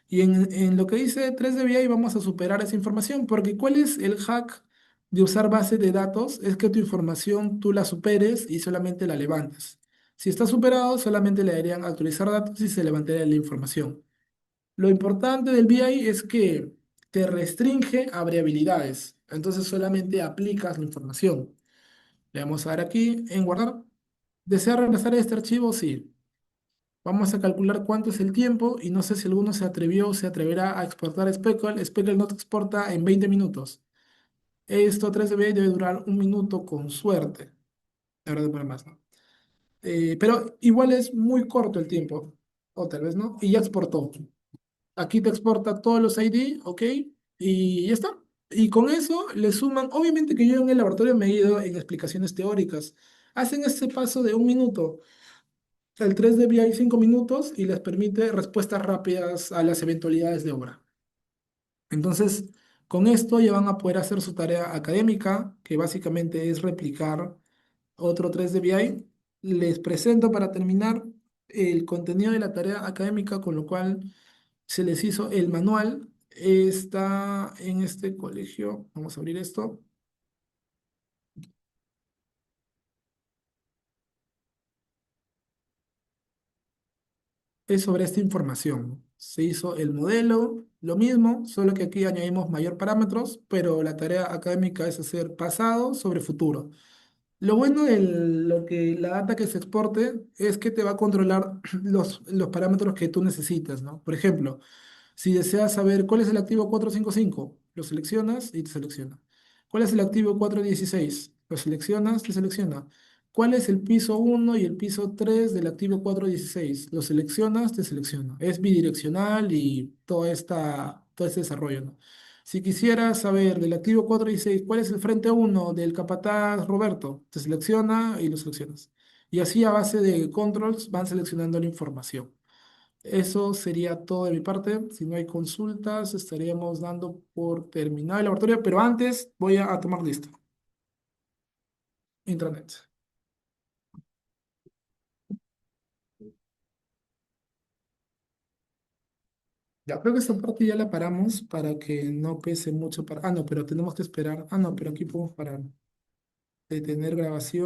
S1: Y en lo que dice 3DBI vamos a superar esa información, porque ¿cuál es el hack de usar base de datos es que tu información tú la superes y solamente la levantes. Si está superado, solamente le darían actualizar datos y se levantaría la información. Lo importante del BI es que te restringe a variabilidades. Entonces solamente aplicas la información. Le vamos a dar aquí en guardar. ¿Desea regresar a este archivo? Sí. Vamos a calcular cuánto es el tiempo y no sé si alguno se atrevió o se atreverá a exportar Speckle. Speckle no te exporta en 20 minutos. Esto 3 dB debe durar un minuto con suerte. La verdad, de poner más, ¿no? Pero igual es muy corto el tiempo. O tal vez no. Y ya exportó. Aquí te exporta todos los ID, ¿ok? Y ya está. Y con eso le suman, obviamente que yo en el laboratorio me he ido en explicaciones teóricas. Hacen este paso de un minuto. El 3D hay 5 minutos y les permite respuestas rápidas a las eventualidades de obra. Entonces, con esto ya van a poder hacer su tarea académica, que básicamente es replicar otro 3D. Les presento para terminar el contenido de la tarea académica, con lo cual se les hizo el manual. Está en este colegio. Vamos a abrir esto. Es sobre esta información. Se hizo el modelo, lo mismo, solo que aquí añadimos mayor parámetros, pero la tarea académica es hacer pasado sobre futuro. Lo bueno de la data que se exporte es que te va a controlar los parámetros que tú necesitas, ¿no? Por ejemplo, si deseas saber cuál es el activo 455, lo seleccionas y te selecciona. ¿Cuál es el activo 416? Lo seleccionas, te selecciona. ¿Cuál es el piso uno y el piso 3 del activo 416? Lo seleccionas, te selecciona. Es bidireccional y todo este desarrollo, ¿no? Si quisieras saber del activo 416, ¿cuál es el frente uno del capataz Roberto? Te selecciona y lo seleccionas. Y así a base de controls van seleccionando la información. Eso sería todo de mi parte. Si no hay consultas, estaríamos dando por terminado el laboratorio, pero antes voy a tomar lista. Intranet. Ya creo que esta parte ya la paramos para que no pese mucho para... Ah, no, pero tenemos que esperar. Ah, no, pero aquí podemos parar. Detener grabación.